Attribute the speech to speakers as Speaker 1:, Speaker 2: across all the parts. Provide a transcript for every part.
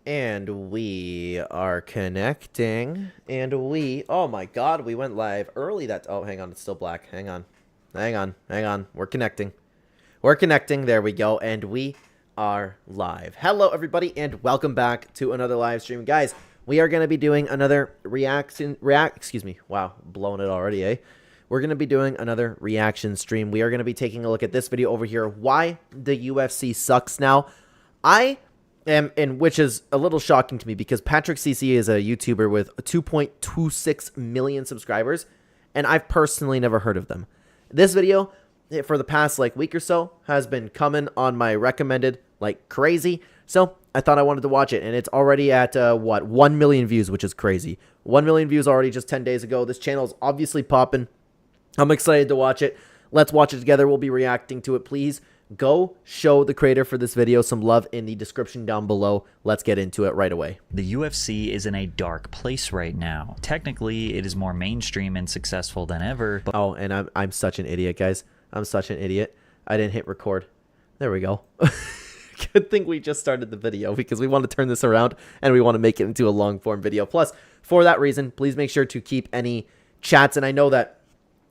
Speaker 1: And we are connecting, and oh my god, we went live early. Oh, hang on, it's still black. Hang on. We're connecting. There we go, and we are live. Hello, everybody, and welcome back to another live stream. Guys, we are going to be doing another wow, blowing it already, eh? We're going to be doing another reaction stream. We are going to be taking a look at this video over here, why the UFC sucks now. And which is a little shocking to me because Patrick CC is a YouTuber with 2.26 million subscribers, and I've personally never heard of them. This video, for the past week or so, has been coming on my recommended like crazy, so I thought I wanted to watch it, and it's already at, what, 1 million views, which is crazy. 1 million views already just 10 days ago. This channel is obviously popping. I'm excited to watch it. Let's watch it together. We'll be reacting to it. Please go show the creator for this video some love in the description down below. Let's get into it right away.
Speaker 2: The UFC is in a dark place right now. Technically, it is more mainstream and successful than ever. But
Speaker 1: oh, and I'm such an idiot, guys. I'm such an idiot. I didn't hit record. There we go. Good thing we just started the video because we want to turn this around and we want to make it into a long form video. Plus, for that reason, please make sure to keep any chats. And I know that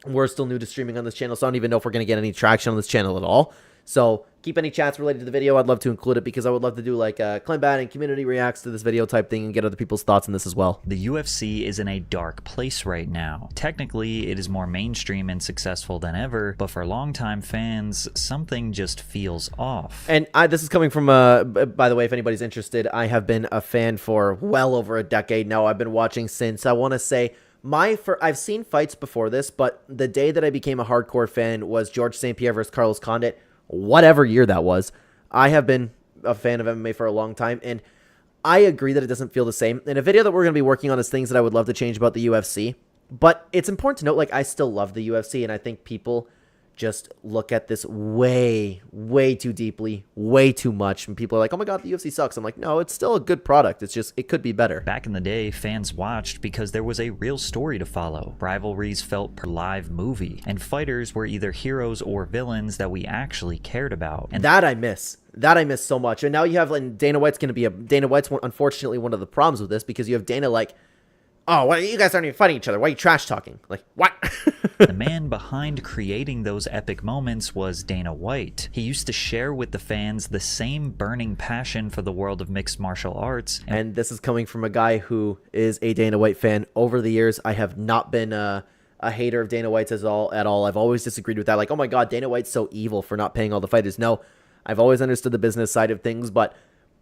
Speaker 1: we're still new to streaming on this channel, so I don't even know if we're going to get any traction on this channel at all. So keep any chats related to the video. I'd love to include it because I would love to do like Clenbat and community reacts to this video type thing and get other people's thoughts on this as well.
Speaker 2: The UFC is in a dark place right now. Technically, it is more mainstream and successful than ever, but for longtime fans, something just feels off.
Speaker 1: And this is coming from, by the way, if anybody's interested, I have been a fan for well over a decade now. I've been watching since, I want to say, I've seen fights before this, but the day that I became a hardcore fan was George St. Pierre versus Carlos Condit. Whatever year that was. I have been a fan of MMA for a long time, and I agree that it doesn't feel the same. And a video that we're going to be working on is things that I would love to change about the UFC. But it's important to note, like, I still love the UFC, and I think people just look at this way too deeply, way too much. And people are like, oh my god, the UFC sucks. I'm like, no, it's still a good product. It's just, it could be better.
Speaker 2: Back in the day, fans watched because there was a real story to follow. Rivalries felt per live movie, and fighters were either heroes or villains that we actually cared about. And
Speaker 1: that I miss. That I miss so much. And now you have, like, Dana White's going to be Dana White's unfortunately one of the problems with this, because you have Dana like, oh, well, you guys aren't even fighting each other. Why are you trash talking? Like, what?
Speaker 2: The man behind creating those epic moments was Dana White. He used to share with the fans the same burning passion for the world of mixed martial arts.
Speaker 1: And this is coming from a guy who is a Dana White fan. Over the years, I have not been a hater of Dana White's at all. I've always disagreed with that. Like, oh my god, Dana White's so evil for not paying all the fighters. No, I've always understood the business side of things, but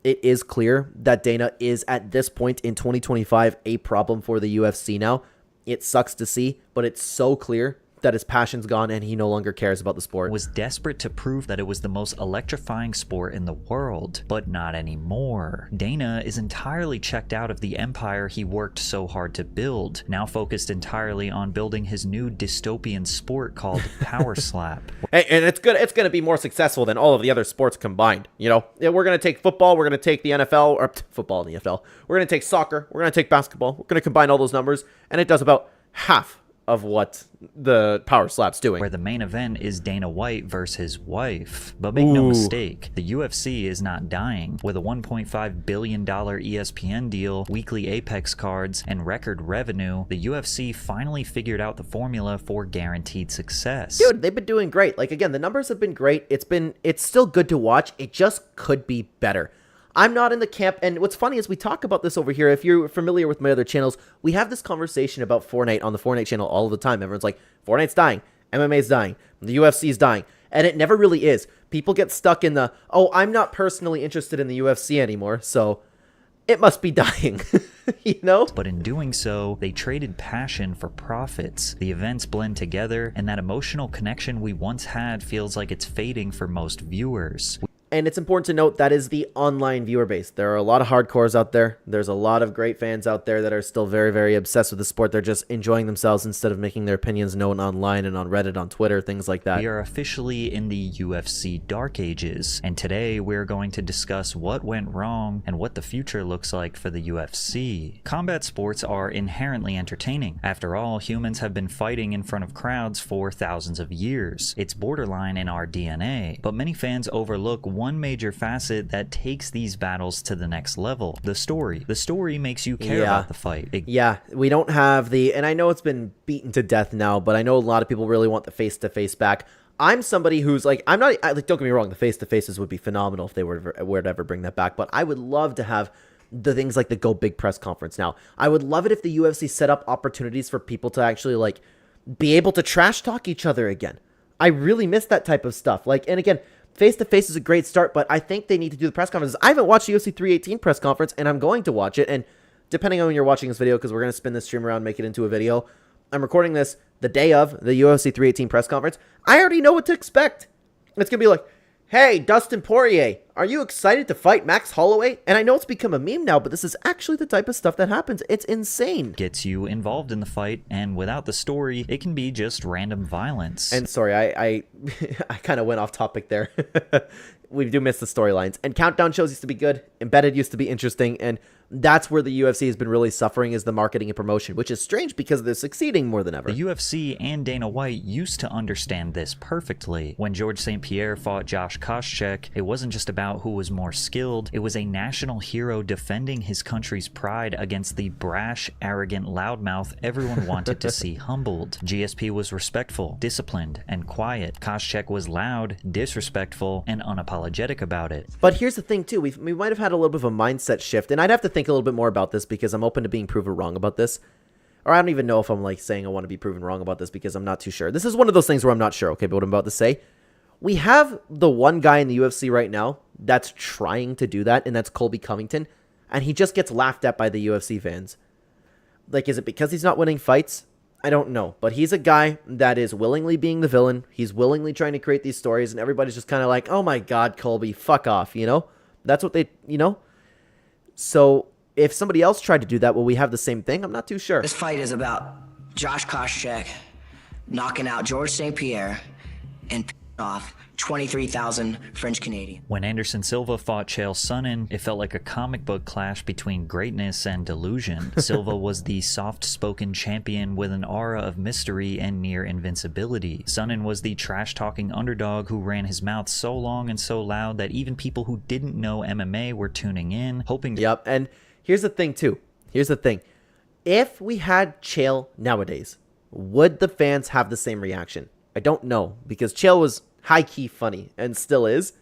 Speaker 1: it is clear that Dana is, at this point in 2025, a problem for the UFC now. It sucks to see, but it's so clear that his passion's gone and he no longer cares about the sport.
Speaker 2: Was desperate to prove that it was the most electrifying sport in the world, but not anymore. Dana is entirely checked out of the empire he worked so hard to build, now focused entirely on building his new dystopian sport called Power Slap.
Speaker 1: And it's good. It's going to be more successful than all of the other sports combined. You know, we're going to take football, we're going to take the NFL, or football and the NFL. We're going to take soccer, we're going to take basketball. We're going to combine all those numbers, and it does about half of what the Power Slap's doing.
Speaker 2: Where the main event is Dana White versus his wife. But make no mistake, the UFC is not dying. With a $1.5 billion ESPN deal, weekly Apex cards, and record revenue, the UFC finally figured out the formula for guaranteed success.
Speaker 1: Dude, they've been doing great. Like, again, the numbers have been great. It's still good to watch. It just could be better. I'm not in the camp, and what's funny is we talk about this over here. If you're familiar with my other channels, we have this conversation about Fortnite on the Fortnite channel all the time. Everyone's like, Fortnite's dying, MMA's dying, the UFC's dying, and it never really is. People get stuck in the, oh, I'm not personally interested in the UFC anymore, so it must be dying, you know?
Speaker 2: But in doing so, they traded passion for profits. The events blend together, and that emotional connection we once had feels like it's fading for most viewers.
Speaker 1: And it's important to note that is the online viewer base. There are a lot of hardcores out there. There's a lot of great fans out there that are still very obsessed with the sport. They're just enjoying themselves instead of making their opinions known online and on Reddit, on Twitter, things like that.
Speaker 2: We are officially in the UFC Dark Ages, and today we're going to discuss what went wrong and what the future looks like for the UFC. Combat sports are inherently entertaining. After all, humans have been fighting in front of crowds for thousands of years. It's borderline in our DNA, but many fans overlook one major facet that takes these battles to the next level: the story. The story makes you care about the fight.
Speaker 1: Yeah, we don't have the, and I know it's been beaten to death now, but I know a lot of people really want the face-to-face back. I'm somebody who's like, like, don't get me wrong, the face-to-faces would be phenomenal if they were to ever bring that back, but I would love to have the things like the Go Big press conference now. I would love it if the UFC set up opportunities for people to actually, like, be able to trash talk each other again. I really miss that type of stuff. Like, and again, face-to-face is a great start, but I think they need to do the press conferences. I haven't watched the UFC 318 press conference, and I'm going to watch it, and depending on when you're watching this video, because we're going to spin this stream around, make it into a video, I'm recording this the day of the UFC 318 press conference. I already know what to expect. It's going to be like, hey, Dustin Poirier, are you excited to fight Max Holloway? And I know it's become a meme now, but this is actually the type of stuff that happens. It's insane.
Speaker 2: Gets you involved in the fight, and without the story, it can be just random violence.
Speaker 1: And sorry, I kind of went off topic there. We do miss the storylines. And countdown shows used to be good. Embedded used to be interesting. And that's where the UFC has been really suffering, is the marketing and promotion, which is strange because they're succeeding more than ever.
Speaker 2: The UFC and Dana White used to understand this perfectly. When George St. Pierre fought Josh Koscheck, it wasn't just about who was more skilled. It was a national hero defending his country's pride against the brash, arrogant loudmouth everyone wanted to see humbled. GSP was respectful, disciplined, and quiet. Koscheck was loud, disrespectful, and unapologetic about it.
Speaker 1: But here's the thing, too. We might have had a little bit of a mindset shift, and I'd have to think a little bit more about this because I'm open to being proven wrong about this. Or I don't even know if I'm like saying I want to be proven wrong about this because I'm not too sure. This is one of those things where I'm not sure, okay, but what I'm about to say. We have the one guy in the UFC right now that's trying to do that, and that's Colby Covington, and he just gets laughed at by the UFC fans. Like, is it because he's not winning fights? I don't know, but he's a guy that is willingly being the villain. He's willingly trying to create these stories, and everybody's just kind of like, oh my God, Colby, fuck off, you know? That's what they, you know? So if somebody else tried to do that, will we have the same thing? I'm not too sure.
Speaker 3: This fight is about Josh Koscheck knocking out George St. Pierre and off 23,000 French Canadian.
Speaker 2: When Anderson Silva fought Chael Sonnen, it felt like a comic book clash between greatness and delusion. Silva was the soft-spoken champion with an aura of mystery and near invincibility. Sonnen was the trash-talking underdog who ran his mouth so long and so loud that even people who didn't know MMA were tuning in, hoping to...
Speaker 1: Yep, and here's the thing, too. Here's the thing. If we had Chael nowadays, would the fans have the same reaction? I don't know, because Chael was high-key funny, and still is.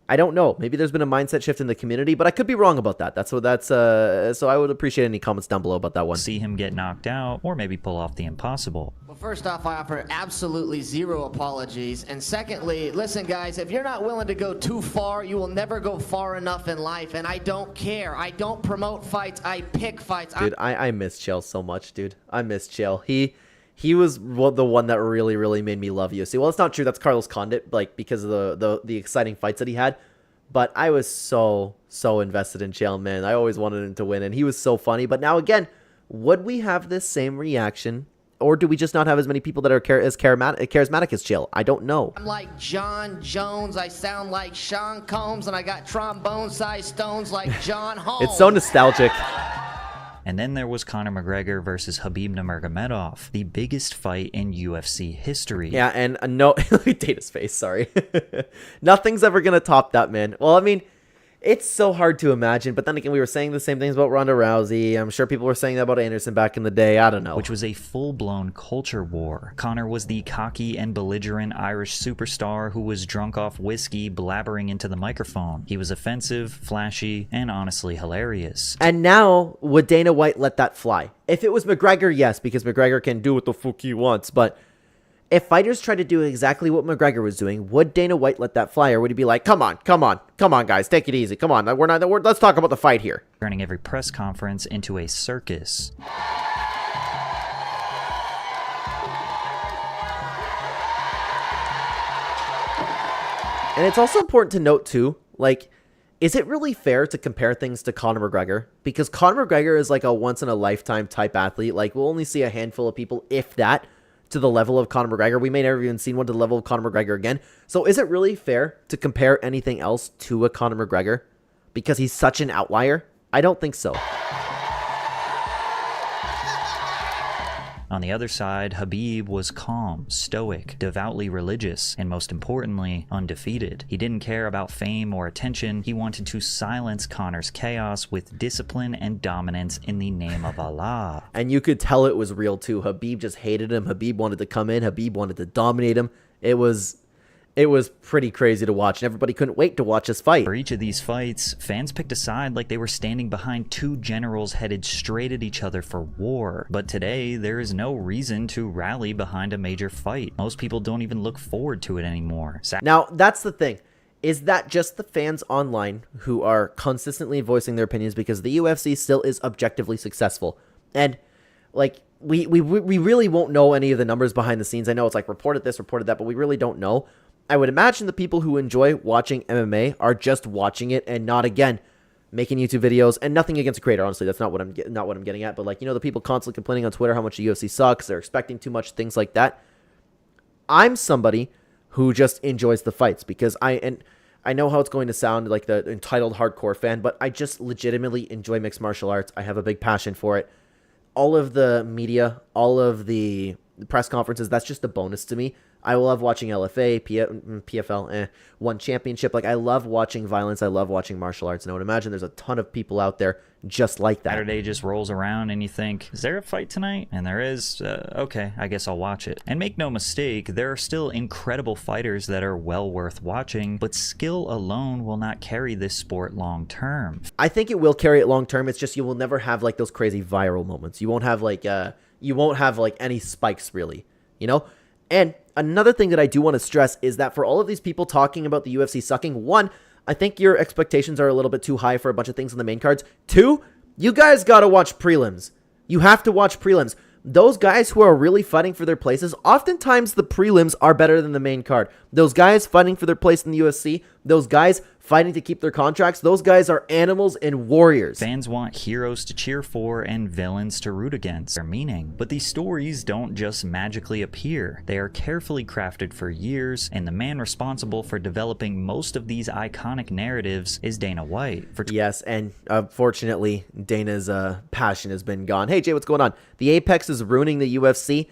Speaker 1: I don't know. Maybe there's been a mindset shift in the community, but I could be wrong about that. So I would appreciate any comments down below about that one.
Speaker 2: See him get knocked out, or maybe pull off the impossible.
Speaker 4: Well, first off, I offer absolutely zero apologies. And secondly, listen, guys, if you're not willing to go too far, you will never go far enough in life. And I don't care. I don't promote fights. I pick fights.
Speaker 1: Dude, I miss Chael so much, dude. I miss Chael. He was the one that really, really made me love UFC. Well, it's not true. That's Carlos Condit, like, because of the exciting fights that he had. But I was so invested in Chael, man. I always wanted him to win, and he was so funny. But now, again, would we have this same reaction, or do we just not have as many people that are as charismatic as Chael? I don't know.
Speaker 4: I'm like John Jones. I sound like Sean Combs, and I got trombone-sized stones like John Holmes.
Speaker 1: It's so nostalgic.
Speaker 2: And then there was Conor McGregor versus Khabib Nurmagomedov, the biggest fight in UFC history.
Speaker 1: Yeah, and no, Data's face, sorry. Nothing's ever going to top that, man. Well, I mean, it's so hard to imagine, but then again, we were saying the same things about Ronda Rousey. I'm sure people were saying that about Anderson back in the day. I don't know.
Speaker 2: Which was a full-blown culture war. Conor was the cocky and belligerent Irish superstar who was drunk off whiskey, blabbering into the microphone. He was offensive, flashy, and honestly hilarious.
Speaker 1: And now, would Dana White let that fly? If it was McGregor, yes, because McGregor can do what the fuck he wants, but if fighters try to do exactly what McGregor was doing, would Dana White let that fly, or would he be like, come on, guys, take it easy, come on, let's talk about the fight here.
Speaker 2: Turning every press conference into a circus.
Speaker 1: And it's also important to note, too, like, is it really fair to compare things to Conor McGregor? Because Conor McGregor is like a once-in-a-lifetime type athlete. Like, we'll only see a handful of people, if that, to the level of Conor McGregor. We may never even seen one to the level of Conor McGregor again. So is it really fair to compare anything else to a Conor McGregor? Because he's such an outlier? I don't think so.
Speaker 2: On the other side, Khabib was calm, stoic, devoutly religious, and most importantly, undefeated. He didn't care about fame or attention. He wanted to silence Conor's chaos with discipline and dominance in the name of Allah.
Speaker 1: And you could tell it was real too. Khabib just hated him. Khabib wanted to come in. Khabib wanted to dominate him. It was pretty crazy to watch, and everybody couldn't wait to watch this fight.
Speaker 2: For each of these fights, fans picked a side like they were standing behind two generals headed straight at each other for war. But today, there is no reason to rally behind a major fight. Most people don't even look forward to it anymore.
Speaker 1: Now, that's the thing. Is that just the fans online who are consistently voicing their opinions because the UFC still is objectively successful? And, like, we really won't know any of the numbers behind the scenes. I know it's like reported this, reported that, but we really don't know. I would imagine the people who enjoy watching MMA are just watching it and not, again, making YouTube videos. And nothing against the creator, honestly. That's not what I'm getting at. But, like, you know, the people constantly complaining on Twitter how much the UFC sucks. They're expecting too much, things like that. I'm somebody who just enjoys the fights because I know how it's going to sound like the entitled hardcore fan, but I just legitimately enjoy mixed martial arts. I have a big passion for it. All of the media, all of the press conferences, that's just a bonus to me. I love watching LFA, PFL, One Championship. Like, I love watching violence. I love watching martial arts. And I would imagine there's a ton of people out there just like that.
Speaker 2: Saturday just rolls around and you think, is there a fight tonight? And there is. Okay, I guess I'll watch it. And make no mistake, there are still incredible fighters that are well worth watching, but skill alone will not carry this sport long term.
Speaker 1: I think it will carry it long term. It's just you will never have like those crazy viral moments. You won't have like any spikes really, you know? And another thing that I do want to stress is that for all of these people talking about the UFC sucking, one, I think your expectations are a little bit too high for a bunch of things on the main cards. Two, you guys got to watch prelims. You have to watch prelims. Those guys who are really fighting for their places, oftentimes the prelims are better than the main card. Those guys fighting for their place in the UFC, those guys fighting to keep their contracts, those guys are animals and warriors.
Speaker 2: Fans want heroes to cheer for and villains to root against. Their meaning. But these stories don't just magically appear. They are carefully crafted for years, and the man responsible for developing most of these iconic narratives is Dana White.
Speaker 1: Yes, and unfortunately, Dana's passion has been gone. Hey Jay, what's going on? The Apex is ruining the UFC.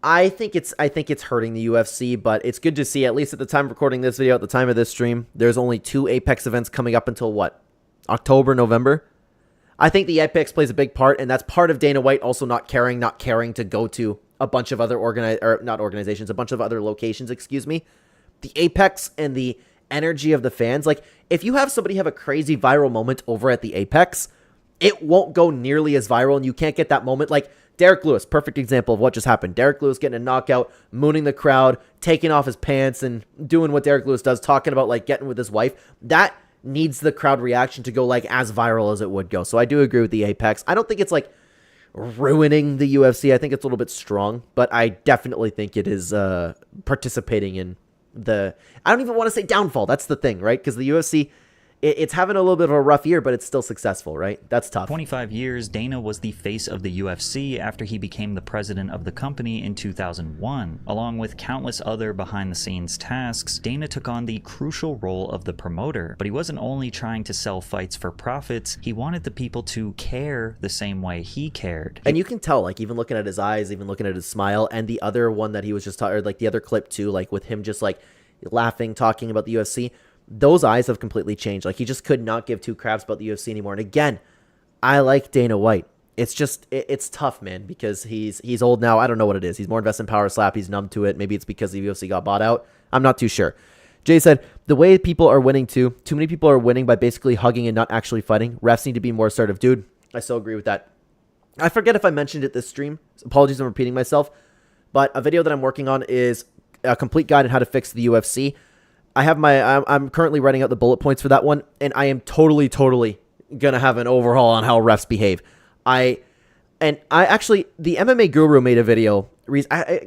Speaker 1: I think it's hurting the UFC, but it's good to see, at least at the time of recording this video, at the time of this stream, there's only 2 Apex events coming up until what? October, November? I think the Apex plays a big part, and that's part of Dana White also not caring to go to a bunch of other a bunch of other locations, excuse me. The Apex and the energy of the fans, like, if you have somebody have a crazy viral moment over at the Apex, it won't go nearly as viral, and you can't get that moment, like, Derek Lewis, perfect example of what just happened. Derek Lewis getting a knockout, mooning the crowd, taking off his pants and doing what Derek Lewis does, talking about like getting with his wife. That needs the crowd reaction to go like as viral as it would go. So I do agree with the Apex. I don't think it's like ruining the UFC. I think it's a little bit strong, but I definitely think it is participating in the, I don't even want to say downfall. That's the thing, right? Because the UFC, it's having a little bit of a rough year, but it's still successful, right? That's tough.
Speaker 2: 25 years, Dana was the face of the UFC after he became the president of the company in 2001. Along with countless other behind-the-scenes tasks, Dana took on the crucial role of the promoter. But he wasn't only trying to sell fights for profits, he wanted the people to care the same way he cared.
Speaker 1: And you can tell, like, even looking at his eyes, even looking at his smile, and the other one that he was just talking, or like the other clip too, like with him just like laughing, talking about the UFC, those eyes have completely changed. Like, he just could not give 2 craps about the UFC anymore. And again, I like Dana White. It's just, it's tough, man, because he's old now. I don't know what it is. He's more invested in Power Slap. He's numb to it. Maybe it's because the UFC got bought out. I'm not too sure. Jay said, the way people are winning too many people are winning by basically hugging and not actually fighting. Refs need to be more assertive. Dude, I so agree with that. I forget if I mentioned it this stream. Apologies, I'm repeating myself. But a video that I'm working on is a complete guide on how to fix the UFC. I'm currently writing out the bullet points for that one, and I am totally gonna have an overhaul on how refs behave. The MMA Guru made a video. I don't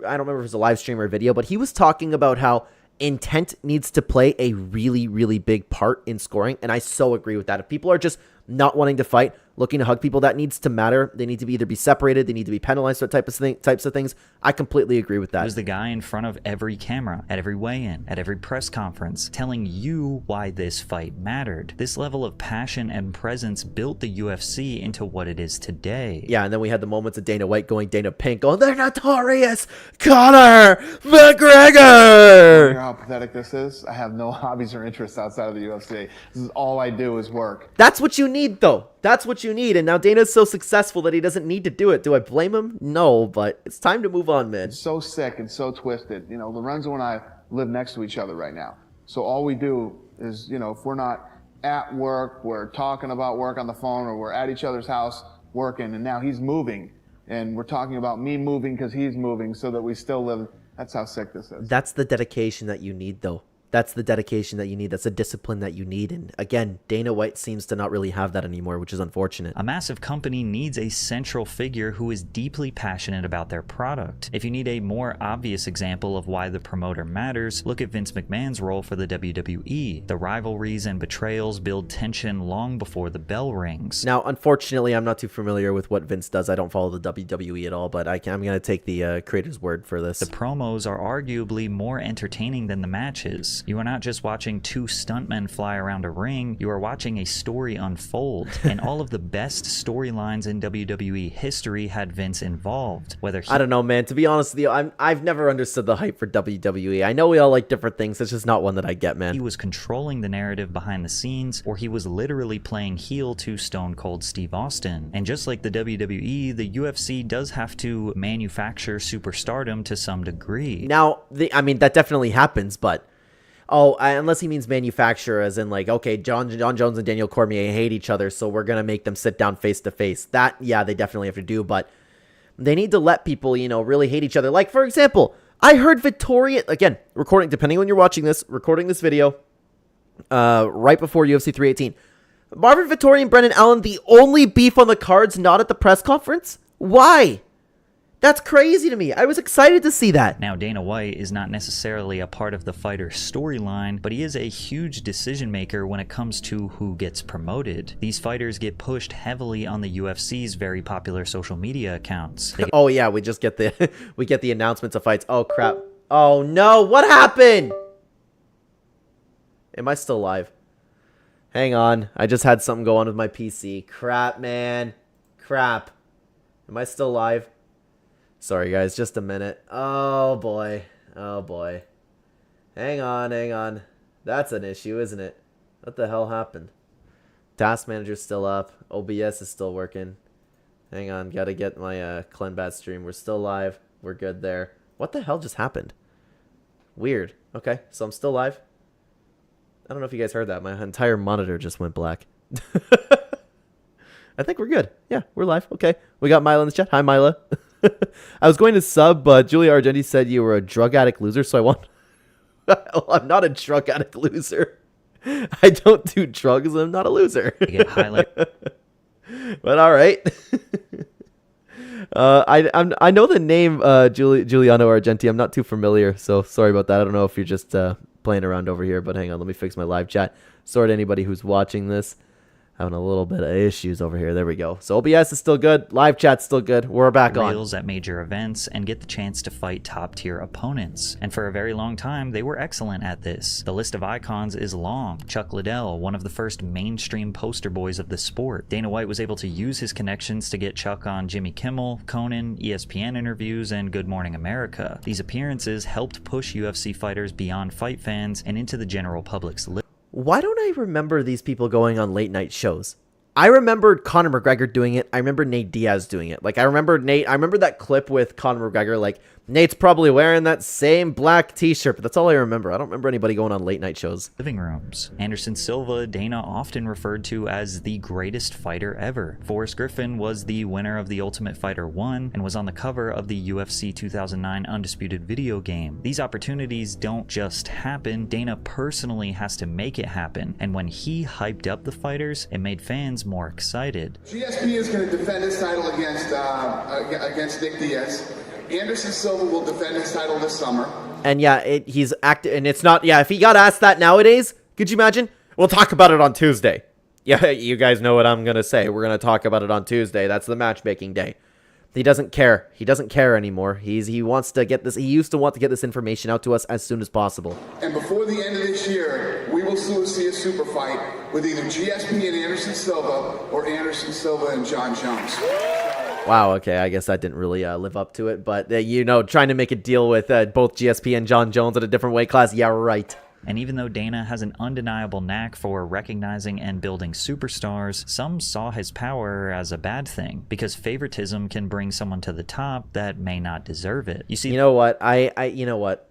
Speaker 1: remember if it was a live stream or a video, but he was talking about how intent needs to play a really, really big part in scoring, and I so agree with that. If people are just not wanting to fight, looking to hug people. That needs to matter. They need to either be separated. They need to be penalized for types of things. I completely agree with that.
Speaker 2: He was the guy in front of every camera, at every weigh-in, at every press conference, telling you why this fight mattered. This level of passion and presence built the UFC into what it is today.
Speaker 1: Yeah, and then we had the moments of Dana White going Dana Pink, going, they're notorious! Conor McGregor!
Speaker 5: You know how pathetic this is? I have no hobbies or interests outside of the UFC. This is all I do is work.
Speaker 1: That's what you need, though. That's what you need. And now Dana's so successful that he doesn't need to do it. Do I blame him? No, but it's time to move on, man.
Speaker 5: It's so sick and so twisted. You know, Lorenzo and I live next to each other right now. So all we do is, you know, if we're not at work, we're talking about work on the phone, or we're at each other's house working, and now he's moving. And we're talking about me moving because he's moving so that we still live. That's how sick this is.
Speaker 1: That's the dedication that you need, though. That's the dedication that you need. That's the discipline that you need. And again, Dana White seems to not really have that anymore, which is unfortunate.
Speaker 2: A massive company needs a central figure who is deeply passionate about their product. If you need a more obvious example of why the promoter matters, look at Vince McMahon's role for the WWE. The rivalries and betrayals build tension long before the bell rings.
Speaker 1: Now, unfortunately, I'm not too familiar with what Vince does. I don't follow the WWE at all, but I'm going to take the creator's word for this.
Speaker 2: The promos are arguably more entertaining than the matches. You are not just watching two stuntmen fly around a ring, you are watching a story unfold. And all of the best storylines in WWE history had Vince involved.
Speaker 1: I don't know, man. To be honest with you, I've never understood the hype for WWE. I know we all like different things. It's just not one that I get, man.
Speaker 2: He was controlling the narrative behind the scenes, or he was literally playing heel to Stone Cold Steve Austin. And just like the WWE, the UFC does have to manufacture superstardom to some degree.
Speaker 1: Now, I mean, that definitely happens, but... Oh, unless he means manufacturer, as in like, okay, John Jones and Daniel Cormier hate each other, so we're going to make them sit down face to face. That, yeah, they definitely have to do, but they need to let people, you know, really hate each other. Like, for example, I heard Vittoria, again, depending on when you're watching this, recording this video right before UFC 318. Marvin Vittori and Brendan Allen, the only beef on the cards, not at the press conference? Why? That's crazy to me. I was excited to see that.
Speaker 2: Now, Dana White is not necessarily a part of the fighter's storyline, but he is a huge decision maker when it comes to who gets promoted. These fighters get pushed heavily on the UFC's very popular social media accounts.
Speaker 1: Oh yeah, we just get the we get the announcements of fights. Oh crap. Oh no, what happened? Am I still live? Hang on. I just had something go on with my PC. Crap, man. Crap. Am I still live? Sorry, guys. Just a minute. Oh, boy. Oh, boy. Hang on, hang on. That's an issue, isn't it? What the hell happened? Task Manager's still up. OBS is still working. Hang on. Gotta get my Clenbat stream. We're still live. We're good there. What the hell just happened? Weird. Okay, so I'm still live. I don't know if you guys heard that. My entire monitor just went black. I think we're good. Yeah, we're live. Okay. We got Mila in the chat. Hi, Mila. I was going to sub, but Julia Argenti said you were a drug addict loser, so I want... Well, I'm not a drug addict loser. I don't do drugs. I'm not a loser. But all right. I know the name Giuliano Argenti. I'm not too familiar, so sorry about that. I don't know if you're just playing around over here, but hang on. Let me fix my live chat. Sorry to anybody who's watching this. Having a little bit of issues over here. There we go. So OBS is still good. Live chat's still good. We're back on.
Speaker 2: Reels at major events and get the chance to fight top-tier opponents. And for a very long time, they were excellent at this. The list of icons is long. Chuck Liddell, one of the first mainstream poster boys of the sport. Dana White was able to use his connections to get Chuck on Jimmy Kimmel, Conan, ESPN interviews, and Good Morning America. These appearances helped push UFC fighters beyond fight fans and into the general public's list.
Speaker 1: Why don't I remember these people going on late night shows? I remember Conor McGregor doing it. I remember Nate Diaz doing it. Like, I remember that clip with Conor McGregor, like, Nate's probably wearing that same black t-shirt, but that's all I remember. I don't remember anybody going on late night shows.
Speaker 2: Living rooms. Anderson Silva, Dana often referred to as the greatest fighter ever. Forrest Griffin was the winner of the Ultimate Fighter 1 and was on the cover of the UFC 2009 Undisputed video game. These opportunities don't just happen. Dana personally has to make it happen, and when he hyped up the fighters, it made fans more excited.
Speaker 6: GSP is going to defend his title against Nick Diaz. Anderson Silva will defend his title this summer.
Speaker 1: And yeah, he's active, and it's not, yeah, if he got asked that nowadays, could you imagine? We'll talk about it on Tuesday. Yeah, you guys know what I'm going to say. We're going to talk about it on Tuesday. That's the matchmaking day. He doesn't care. He doesn't care anymore. He wants to get this. He used to want to get this information out to us as soon as possible.
Speaker 6: And before the end of this year, we will see a super fight with either GSP and Anderson Silva or Anderson Silva and John Jones.
Speaker 1: Wow, okay, I guess that didn't really live up to it. But, you know, trying to make a deal with both GSP and John Jones at a different weight class, yeah, right.
Speaker 2: And even though Dana has an undeniable knack for recognizing and building superstars, some saw his power as a bad thing, because favoritism can bring someone to the top that may not deserve it.
Speaker 1: You know what? You know what?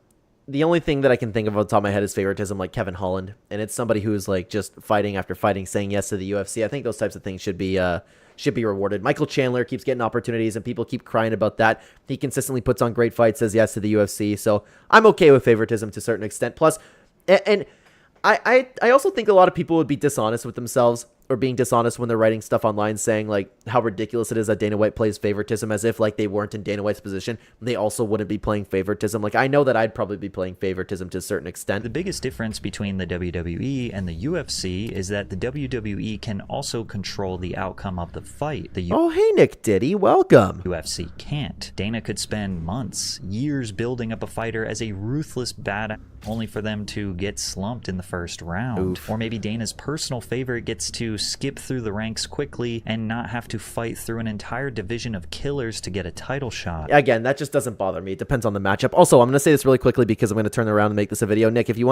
Speaker 1: The only thing that I can think of on the top of my head is favoritism, like Kevin Holland, and it's somebody who's like just fighting after fighting, saying yes to the UFC. I think those types of things should be rewarded. Michael Chandler keeps getting opportunities, and people keep crying about that. He consistently puts on great fights, says yes to the UFC, so I'm okay with favoritism to a certain extent. Plus, and I also think a lot of people would be dishonest with themselves or being dishonest when they're writing stuff online saying like how ridiculous it is that Dana White plays favoritism, as if like they weren't in Dana White's position. They also wouldn't be playing favoritism. Like I know that I'd probably be playing favoritism to a certain extent.
Speaker 2: The biggest difference between the WWE and the UFC is that the WWE can also control the outcome of the fight.
Speaker 1: Oh, hey, Nick Diddy, welcome.
Speaker 2: UFC can't. Dana could spend months, years building up a fighter as a ruthless badass, only for them to get slumped in the first round.
Speaker 1: Oof.
Speaker 2: Or maybe Dana's personal favorite gets to skip through the ranks quickly and not have to fight through an entire division of killers to get a title shot.
Speaker 1: Again, that just doesn't bother me. It depends on the matchup. Also, I'm going to say this really quickly because I'm going to turn around and make this a video. Nick, if you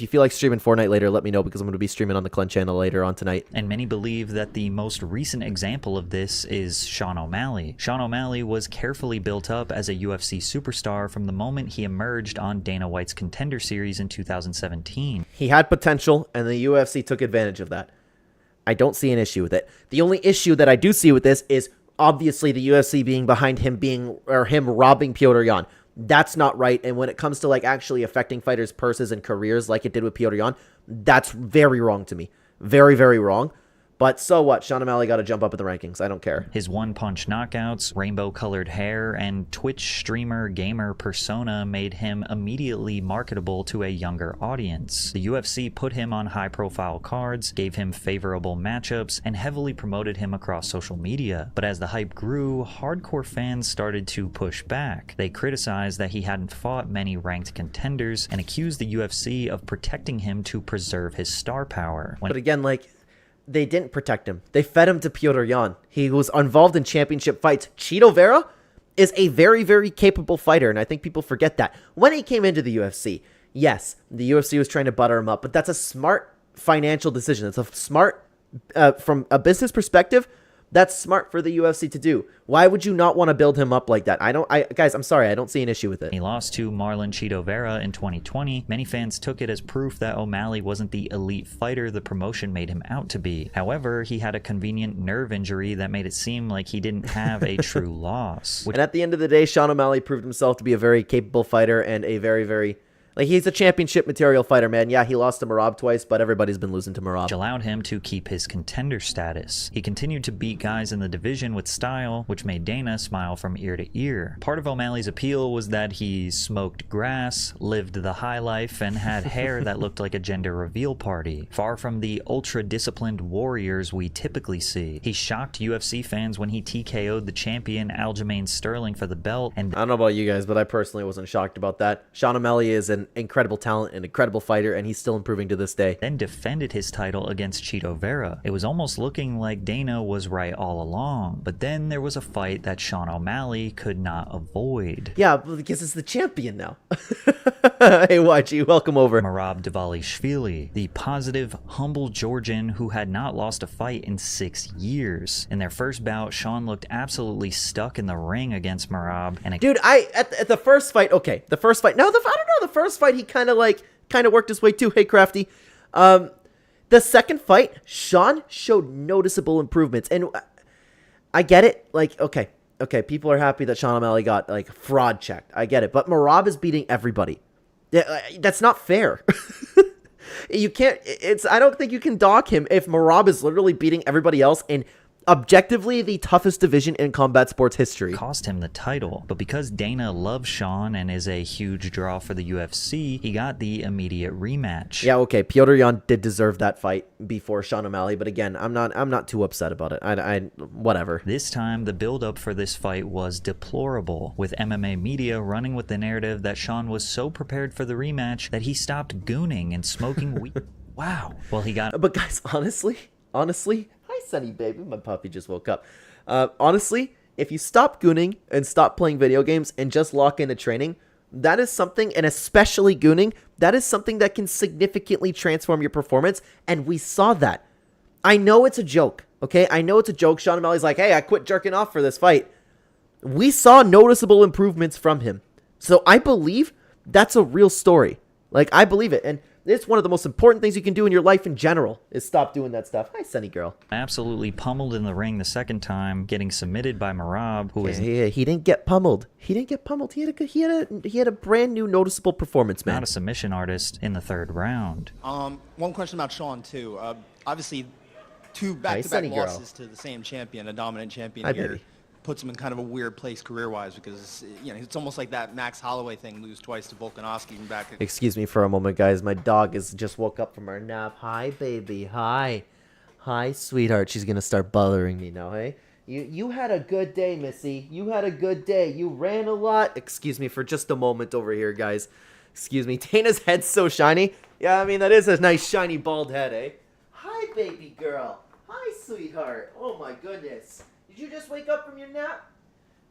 Speaker 1: feel like streaming Fortnite later, let me know, because I'm going to be streaming on the Clen Channel later on tonight.
Speaker 2: And many believe that the most recent example of this is Sean O'Malley. Sean O'Malley was carefully built up as a UFC superstar from the moment he emerged on Dana White's Contender Series in 2017.
Speaker 1: He had potential, and the UFC took advantage of that. I don't see an issue with it. The only issue that I do see with this is obviously the UFC being behind him him robbing Petr Yan. That's not right. And when it comes to like actually affecting fighters' purses and careers like it did with Petr Yan, that's very wrong to me. Very, very wrong. But so what? Sean O'Malley got to jump up in the rankings. I don't care.
Speaker 2: His one-punch knockouts, rainbow-colored hair, and Twitch streamer gamer persona made him immediately marketable to a younger audience. The UFC put him on high-profile cards, gave him favorable matchups, and heavily promoted him across social media. But as the hype grew, hardcore fans started to push back. They criticized that he hadn't fought many ranked contenders and accused the UFC of protecting him to preserve his star power.
Speaker 1: But again, like, they didn't protect him. They fed him to Petr Yan. He was involved in championship fights. Chito Vera is a very, very capable fighter, and I think people forget that. When he came into the UFC, yes, the UFC was trying to butter him up, but that's a smart financial decision. It's a smart, from a business perspective, that's smart for the UFC to do. Why would you not want to build him up like that? Guys, I'm sorry, I don't see an issue with it.
Speaker 2: He lost to Marlon Chito Vera in 2020. Many fans took it as proof that O'Malley wasn't the elite fighter the promotion made him out to be. However, he had a convenient nerve injury that made it seem like he didn't have a true loss.
Speaker 1: And at the end of the day, Sean O'Malley proved himself to be a very capable fighter and a very, very... like, he's a championship material fighter, man. Yeah, he lost to Merab twice, but everybody's been losing to Merab.
Speaker 2: Which allowed him to keep his contender status. He continued to beat guys in the division with style, which made Dana smile from ear to ear. Part of O'Malley's appeal was that he smoked grass, lived the high life, and had hair that looked like a gender reveal party. Far from the ultra-disciplined warriors we typically see. He shocked UFC fans when he TKO'd the champion Aljamain Sterling for the belt. And
Speaker 1: I don't know about you guys, but I personally wasn't shocked about that. Sean O'Malley is an incredible talent, an incredible fighter, and he's still improving to this day.
Speaker 2: Then defended his title against Chito Vera. It was almost looking like Dana was right all along, but then there was a fight that Sean O'Malley could not avoid.
Speaker 1: Yeah, because it's the champion now. Hey, YG, welcome over.
Speaker 2: Merab Dvalishvili, the positive, humble Georgian who had not lost a fight in 6 years. In their first bout, Sean looked absolutely stuck in the ring against Merab. And
Speaker 1: dude, at the first fight, okay, the first fight, no, I don't know, the first fight, he kind of worked his way too. Hey, Crafty. The second fight, Sean showed noticeable improvements, and I get it. Like, okay, people are happy that Sean O'Malley got like fraud checked. I get it, but Merab is beating everybody. That's not fair. You can't. I don't think you can dock him if Merab is literally beating everybody else. And objectively the toughest division in combat sports history.
Speaker 2: Cost him the title, but because Dana loves Sean and is a huge draw for the UFC, he got the immediate rematch.
Speaker 1: Yeah, okay, Petr Yan did deserve that fight before Sean O'Malley, but again, I'm not too upset about it. I whatever.
Speaker 2: This time, the build-up for this fight was deplorable, with MMA media running with the narrative that Sean was so prepared for the rematch that he stopped gooning and smoking weed. Wow. Well, he got...
Speaker 1: But guys, honestly, hi, Sunny baby, my puppy just woke up. Honestly, if you stop gooning and stop playing video games and just lock into training, that is something, and especially gooning, that is something that can significantly transform your performance, and we saw that. I know it's a joke, okay? I know it's a joke. Sean O'Malley's like, hey, I quit jerking off for this fight. We saw noticeable improvements from him. So I believe that's a real story. Like, I believe it, and it's one of the most important things you can do in your life in general is stop doing that stuff. Hi, Sunny girl.
Speaker 2: absolutely pummeled in the ring the second time, getting submitted by Marab, who is
Speaker 1: He didn't get pummeled. He didn't get pummeled. He had a brand new noticeable performance, man.
Speaker 2: not a submission artist in the third round.
Speaker 7: One question about Sean too. Obviously, two
Speaker 1: Sunny
Speaker 7: back-to-back
Speaker 1: girl.
Speaker 7: losses to the same champion, a dominant champion
Speaker 1: Hi,
Speaker 7: here,
Speaker 1: baby.
Speaker 7: puts him in kind of a weird place career-wise because it's almost like that Max Holloway thing, lose twice to Volkanovski back.
Speaker 1: Excuse me for a moment, guys. My dog is just woke up from her nap. Hi, baby. Hi, sweetheart. She's gonna start bothering me now. Hey, you had a good day, Missy. You had a good day. You ran a lot. Excuse me for just a moment over here, guys. Excuse me. Dana's head's so shiny. Yeah, I mean that is a nice shiny bald head, eh? Hi, baby girl. Hi, sweetheart. Oh my goodness. Did you just wake up from your nap?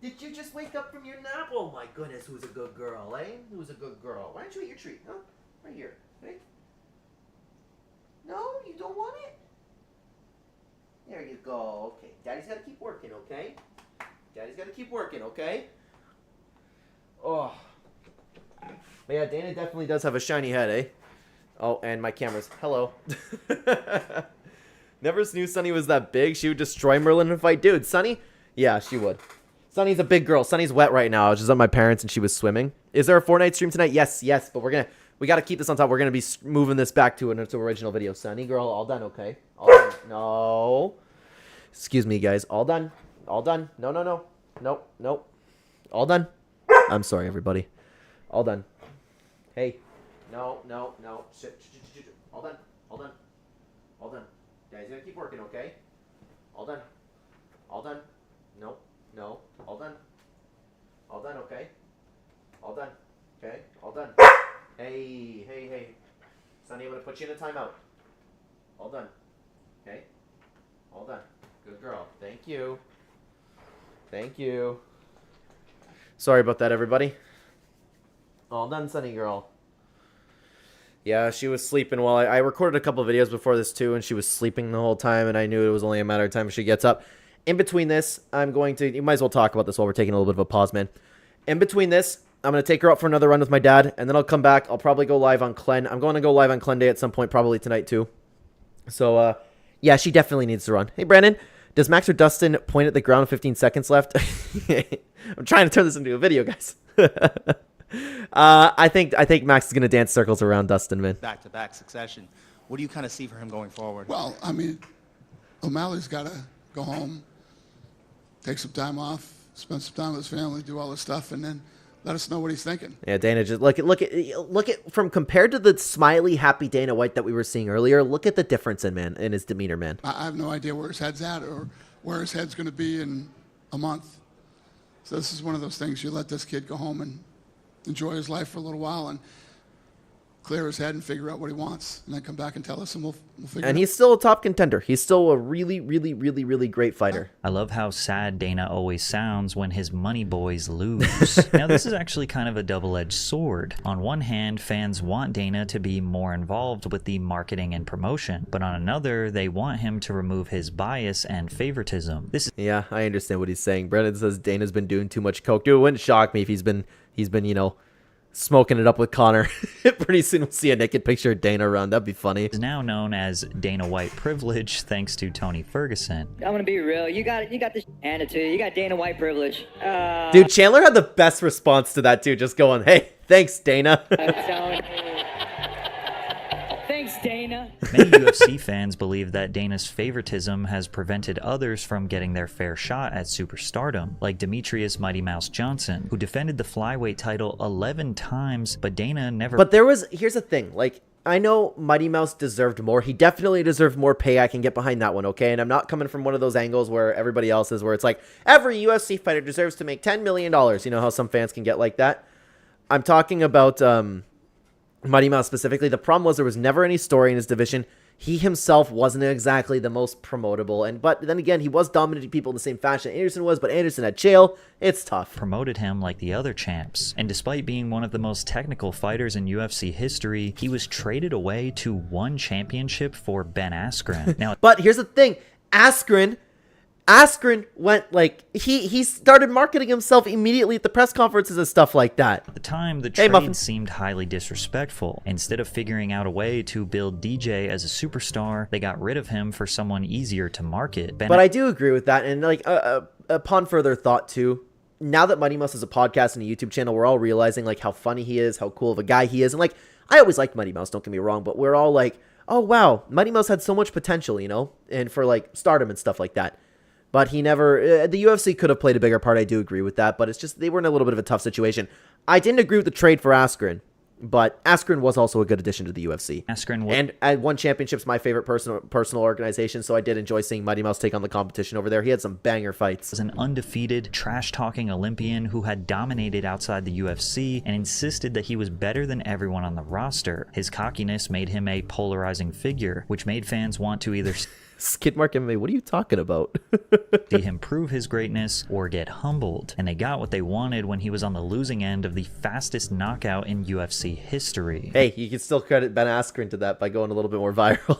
Speaker 1: Did you just wake up from your nap? Oh my goodness, who's a good girl, eh? Who's a good girl? Why don't you eat your treat, huh? Right here, right? No, you don't want it? There you go. Okay, Daddy's got to keep working, okay? Daddy's got to keep working, okay? Oh. But yeah, Dana definitely does have a shiny head, eh? Oh, and my camera's... Hello. Never knew Sunny was that big. She would destroy Merlin in a fight. Dude, Sunny? Yeah, she would. Sunny's a big girl. Sunny's wet right now. I was just at my parents and she was swimming. Is there a Fortnite stream tonight? Yes, but we got to keep this on top. We're going to be moving this back to an original video. Sunny girl, all done, okay? All done. No. Excuse me, guys. All done. All done. No. Nope. All done. I'm sorry, everybody. All done. Hey. No. Shit. All done. Guys, you gotta keep working, okay? All done. No. All done, okay? All done. Okay? All done. Hey. Sonny, I'm gonna put you in a timeout. All done. Okay? All done. Good girl. Thank you. Sorry about that, everybody. All done, Sunny girl. Yeah, she was sleeping while I recorded a couple of videos before this too, and she was sleeping the whole time, and I knew it was only a matter of time she gets up. In between this, I'm going to... You might as well talk about this while we're taking a little bit of a pause, man. In between this, I'm going to take her out for another run with my dad, and then I'll come back. I'll probably go live on Clen. I'm going to go live on Clen Day at some point, probably tonight too. So, yeah, she definitely needs to run. Hey, Brandon, does Max or Dustin point at the ground with 15 seconds left? I'm trying to turn this into a video, guys. I think Max is going to dance circles around Dustin, man.
Speaker 7: Back-to-back succession. What do you kind of see for him going forward?
Speaker 8: Well, I mean, O'Malley's got to go home, take some time off, spend some time with his family, do all this stuff, and then let us know what he's thinking.
Speaker 1: Yeah, Dana, just look at from compared to the smiley, happy Dana White that we were seeing earlier. Look at the difference in his demeanor, man.
Speaker 8: I have no idea where his head's at or where his head's going to be in a month. So this is one of those things you let this kid go home and enjoy his life for a little while and clear his head and figure out what he wants, and then come back and tell us, and we'll figure it out.
Speaker 1: And he's still a top contender. He's still a really, really, really, really great fighter.
Speaker 2: I love how sad Dana always sounds when his money boys lose. Now, this is actually kind of a double-edged sword. On one hand, fans want Dana to be more involved with the marketing and promotion, but on another, they want him to remove his bias and favoritism.
Speaker 1: Yeah, I understand what he's saying. Brennan says Dana's been doing too much coke. Dude, it wouldn't shock me if he's been, smoking it up with Connor. Pretty soon we'll see a naked picture of Dana around. That'd be funny.
Speaker 2: Is now known as Dana White privilege, thanks to Tony Ferguson.
Speaker 9: I'm gonna be real. You got this attitude. You got Dana White privilege.
Speaker 1: Dude, Chandler had the best response to that too. Just going, "Hey, thanks, Dana."
Speaker 9: Thanks, Dana.
Speaker 2: Many UFC fans believe that Dana's favoritism has prevented others from getting their fair shot at superstardom, like Demetrius Mighty Mouse Johnson, who defended the flyweight title 11 times, but Dana never...
Speaker 1: But here's the thing, like, I know Mighty Mouse deserved more. He definitely deserved more pay. I can get behind that one, okay? And I'm not coming from one of those angles where everybody else is, where it's like, every UFC fighter deserves to make $10 million. You know how some fans can get like that? I'm talking about Mighty Mouse specifically. The problem was there was never any story in his division. He himself wasn't exactly the most promotable, but then again, he was dominating people in the same fashion Anderson was, but Anderson had chael. It's tough.
Speaker 2: Promoted him like the other champs, and despite being one of the most technical fighters in UFC history, he was traded away to one championship for Ben Askren. Now,
Speaker 1: but here's the thing, Askren went, like, he started marketing himself immediately at the press conferences and stuff like that.
Speaker 2: At the time, the trade seemed highly disrespectful. Instead of figuring out a way to build DJ as a superstar, they got rid of him for someone easier to market.
Speaker 1: But I do agree with that, and like upon further thought too, now that Mighty Mouse has a podcast and a YouTube channel, we're all realizing like how funny he is, how cool of a guy he is, and like I always liked Mighty Mouse, don't get me wrong, but we're all like, oh wow, Mighty Mouse had so much potential, you know, and for like stardom and stuff like that. But he never, the UFC could have played a bigger part, I do agree with that, but it's just, they were in a little bit of a tough situation. I didn't agree with the trade for Askren, but Askren was also a good addition to the UFC. And One Championship's my favorite personal organization, so I did enjoy seeing Mighty Mouse take on the competition over there. He had some banger fights.
Speaker 2: Was an undefeated, trash-talking Olympian who had dominated outside the UFC and insisted that he was better than everyone on the roster. His cockiness made him a polarizing figure, which made fans want to either...
Speaker 1: Skidmark MMA, what are you talking about?
Speaker 2: see him prove his greatness or get humbled, and they got what they wanted when he was on the losing end of the fastest knockout in UFC history.
Speaker 1: Hey, you can still credit Ben Askren to that by going a little bit more viral.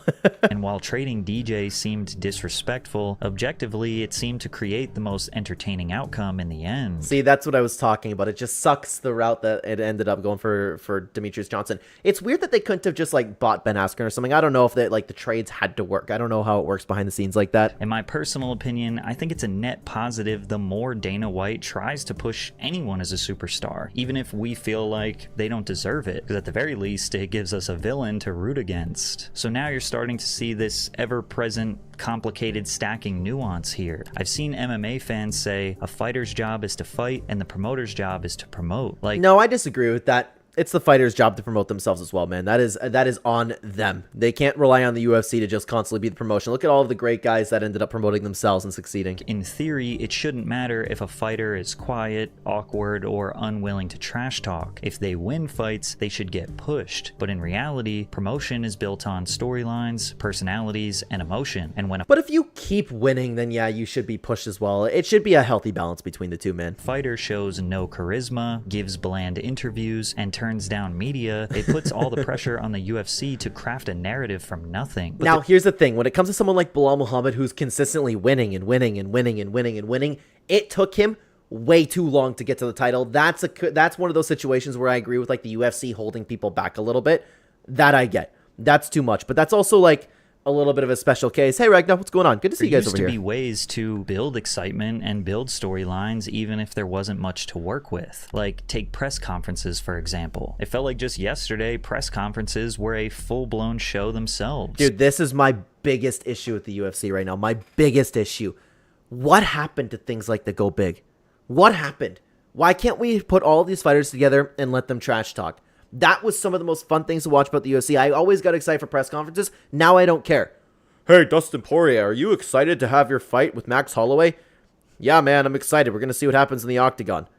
Speaker 2: And while trading DJ seemed disrespectful, objectively it seemed to create the most entertaining outcome in the end.
Speaker 1: See, that's what I was talking about. It just sucks the route that it ended up going for Demetrius Johnson. It's weird that they couldn't have just like bought Ben Askren or something. I don't know if they, like, the trades had to work. I don't know how it works behind the scenes like that.
Speaker 2: In my personal opinion, I think it's a net positive the more Dana White tries to push anyone as a superstar, even if we feel like they don't deserve it, because at the very least it gives us a villain to root against. So now you're starting to see this ever-present complicated stacking nuance here. I've seen MMA fans say a fighter's job is to fight and the promoter's job is to promote. Like,
Speaker 1: no, I disagree with that. It's the fighter's job to promote themselves as well, man. That is on them. They can't rely on the UFC to just constantly be the promotion. Look at all of the great guys that ended up promoting themselves and succeeding.
Speaker 2: In theory, it shouldn't matter if a fighter is quiet, awkward, or unwilling to trash talk. If they win fights, they should get pushed. But in reality, promotion is built on storylines, personalities, and emotion. And when
Speaker 1: But if you keep winning, then yeah, you should be pushed as well. It should be a healthy balance between the two, man.
Speaker 2: Fighter shows no charisma, gives bland interviews, and turns down media, it puts all the pressure on the UFC to craft a narrative from nothing.
Speaker 1: Now, here's the thing. When it comes to someone like Bilal Muhammad, who's consistently winning and winning and winning and winning and winning, it took him way too long to get to the title. That's one of those situations where I agree with, like, the UFC holding people back a little bit. That I get. That's too much. But that's also, like, a little bit of a special case. Hey, Ragnar, what's going on? Good to see you guys over here.
Speaker 2: There used to be ways to build excitement and build storylines even if there wasn't much to work with. Like, take press conferences, for example. It felt like just yesterday, press conferences were a full-blown show themselves.
Speaker 1: Dude, this is my biggest issue with the UFC right now. My biggest issue. What happened to things like the Go Big? What happened? Why can't we put all these fighters together and let them trash talk? That was some of the most fun things to watch about the UFC. I always got excited for press conferences. Now I don't care. Hey, Dustin Poirier, are you excited to have your fight with Max Holloway? Yeah, man, I'm excited. We're going to see what happens in the octagon.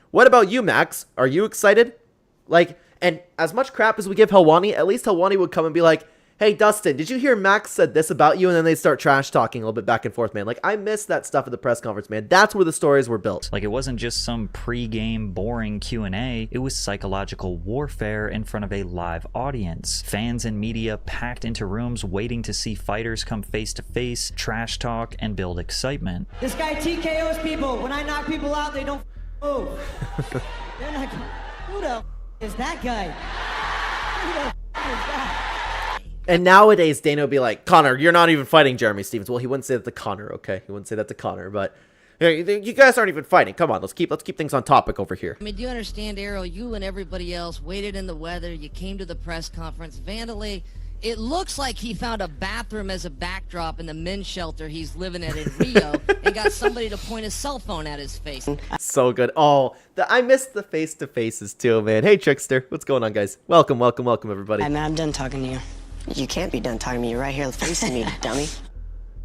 Speaker 1: What about you, Max? Are you excited? Like, and as much crap as we give Helwani, at least Helwani would come and be like, hey, Dustin, did you hear Max said this about you? And then they start trash talking a little bit back and forth, man. Like, I miss that stuff at the press conference, man. That's where the stories were built.
Speaker 2: Like, it wasn't just some pre-game boring Q&A. It was psychological warfare in front of a live audience. Fans and media packed into rooms waiting to see fighters come face-to-face, trash talk, and build excitement.
Speaker 10: This guy TKOs people. When I knock people out, they don't move. They're not. Who the is that guy? Who the is that?
Speaker 1: And nowadays, Dana would be like, Connor, you're not even fighting Jeremy Stevens. Well, he wouldn't say that to Connor, okay? He wouldn't say that to Connor, but you guys aren't even fighting. Come on, let's keep things on topic over here.
Speaker 11: I mean, do you understand, Errol? You and everybody else waited in the weather. You came to the press conference. Vandalay It looks like he found a bathroom as a backdrop in the men's shelter he's living at in Rio and got somebody to point his cell phone at his face.
Speaker 1: So good. Oh, I missed the face-to-faces too, man. Hey, Trickster. What's going on, guys? Welcome, welcome, welcome, everybody.
Speaker 12: Hey, man, I'm done talking to you. You can't be done talking to me. You're right here facing me, dummy.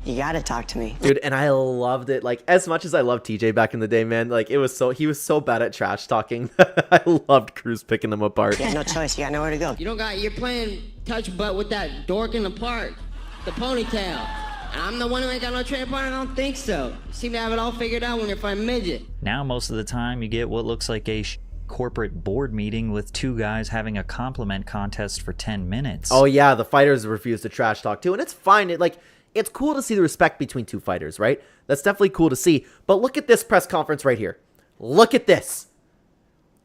Speaker 12: You gotta talk to me.
Speaker 1: Dude, and I loved it. Like, as much as I loved TJ back in the day, man, like, he was so bad at trash talking. I loved Cruz picking him apart.
Speaker 12: You got no choice. You got nowhere to go.
Speaker 13: You're playing touch butt with that dork in the park, the ponytail. I'm the one who ain't got no training partner. I don't think so. You seem to have it all figured out when you're fighting midget.
Speaker 2: Now, most of the time, you get what looks like a corporate board meeting with two guys having a compliment contest for 10 minutes.
Speaker 1: Oh, yeah, the fighters refuse to trash talk, too, and it's fine. It's cool to see the respect between two fighters, right? That's definitely cool to see. But look at this press conference right here. Look at this.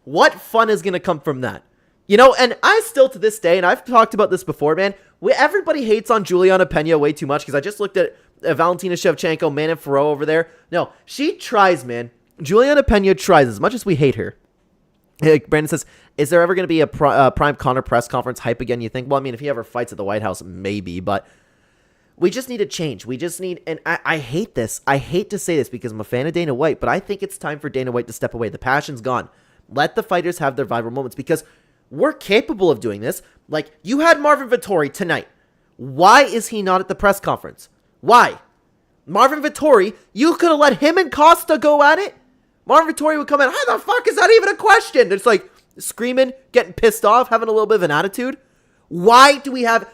Speaker 1: What fun is going to come from that? You know, and I still to this day, and I've talked about this before, man, everybody hates on Juliana Pena way too much because I just looked at Valentina Shevchenko, Manon Ferro over there. No, she tries, man. Juliana Pena tries as much as we hate her. Brandon says, is there ever going to be a Prime Connor press conference hype again, you think? Well, I mean, if he ever fights at the White House, maybe, but we just need a change. We just need, and I hate this. I hate to say this because I'm a fan of Dana White, but I think it's time for Dana White to step away. The passion's gone. Let the fighters have their viral moments because we're capable of doing this. Like, you had Marvin Vettori tonight. Why is he not at the press conference? Why? Marvin Vettori, you could have let him and Costa go at it. Marvin Vettori would come in, how the fuck is that even a question? It's like screaming, getting pissed off, having a little bit of an attitude. Why do we have,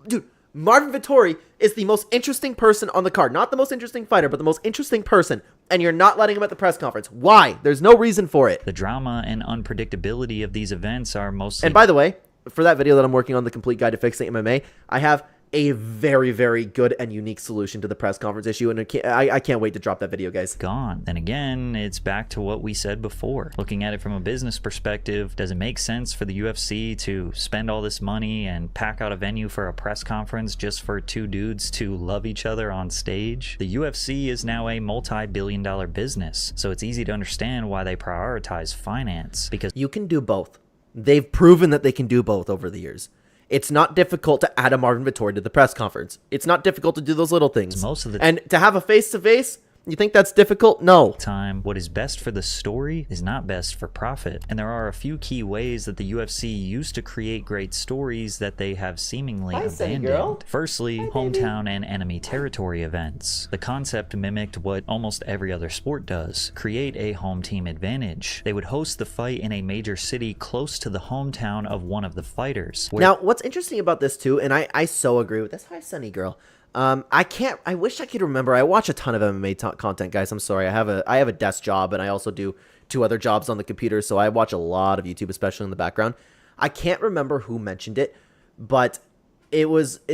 Speaker 1: dude, Marvin Vettori is the most interesting person on the card. Not the most interesting fighter, but the most interesting person. And you're not letting him at the press conference. Why? There's no reason for it.
Speaker 2: The drama and unpredictability of these events are mostly...
Speaker 1: And by the way, for that video that I'm working on, The Complete Guide to Fixing MMA, I have a very, very good and unique solution to the press conference issue, and I can't wait to drop that video, guys.
Speaker 2: Gone. And again, it's back to what we said before. Looking at it from a business perspective, does it make sense for the UFC to spend all this money and pack out a venue for a press conference just for two dudes to love each other on stage? The UFC is now a multi-billion-dollar business, so it's easy to understand why they prioritize finance, because
Speaker 1: you can do both. They've proven that they can do both over the years. It's not difficult to add a Marvin Vettori to the press conference. It's not difficult to do those little things. And to have a face-to-face, you think that's difficult? No.
Speaker 2: What is best for the story is not best for profit. And there are a few key ways that the UFC used to create great stories that they have seemingly abandoned. Firstly, hometown and enemy territory events. The concept mimicked what almost every other sport does. Create a home team advantage. They would host the fight in a major city close to the hometown of one of the fighters.
Speaker 1: Now, what's interesting about this too, and I so agree with this. Hi, Sunny Girl. I wish I could remember. I watch a ton of MMA content, guys. I'm sorry. I have a desk job, and I also do 2 other jobs on the computer, so I watch a lot of YouTube, especially in the background. I can't remember who mentioned it, but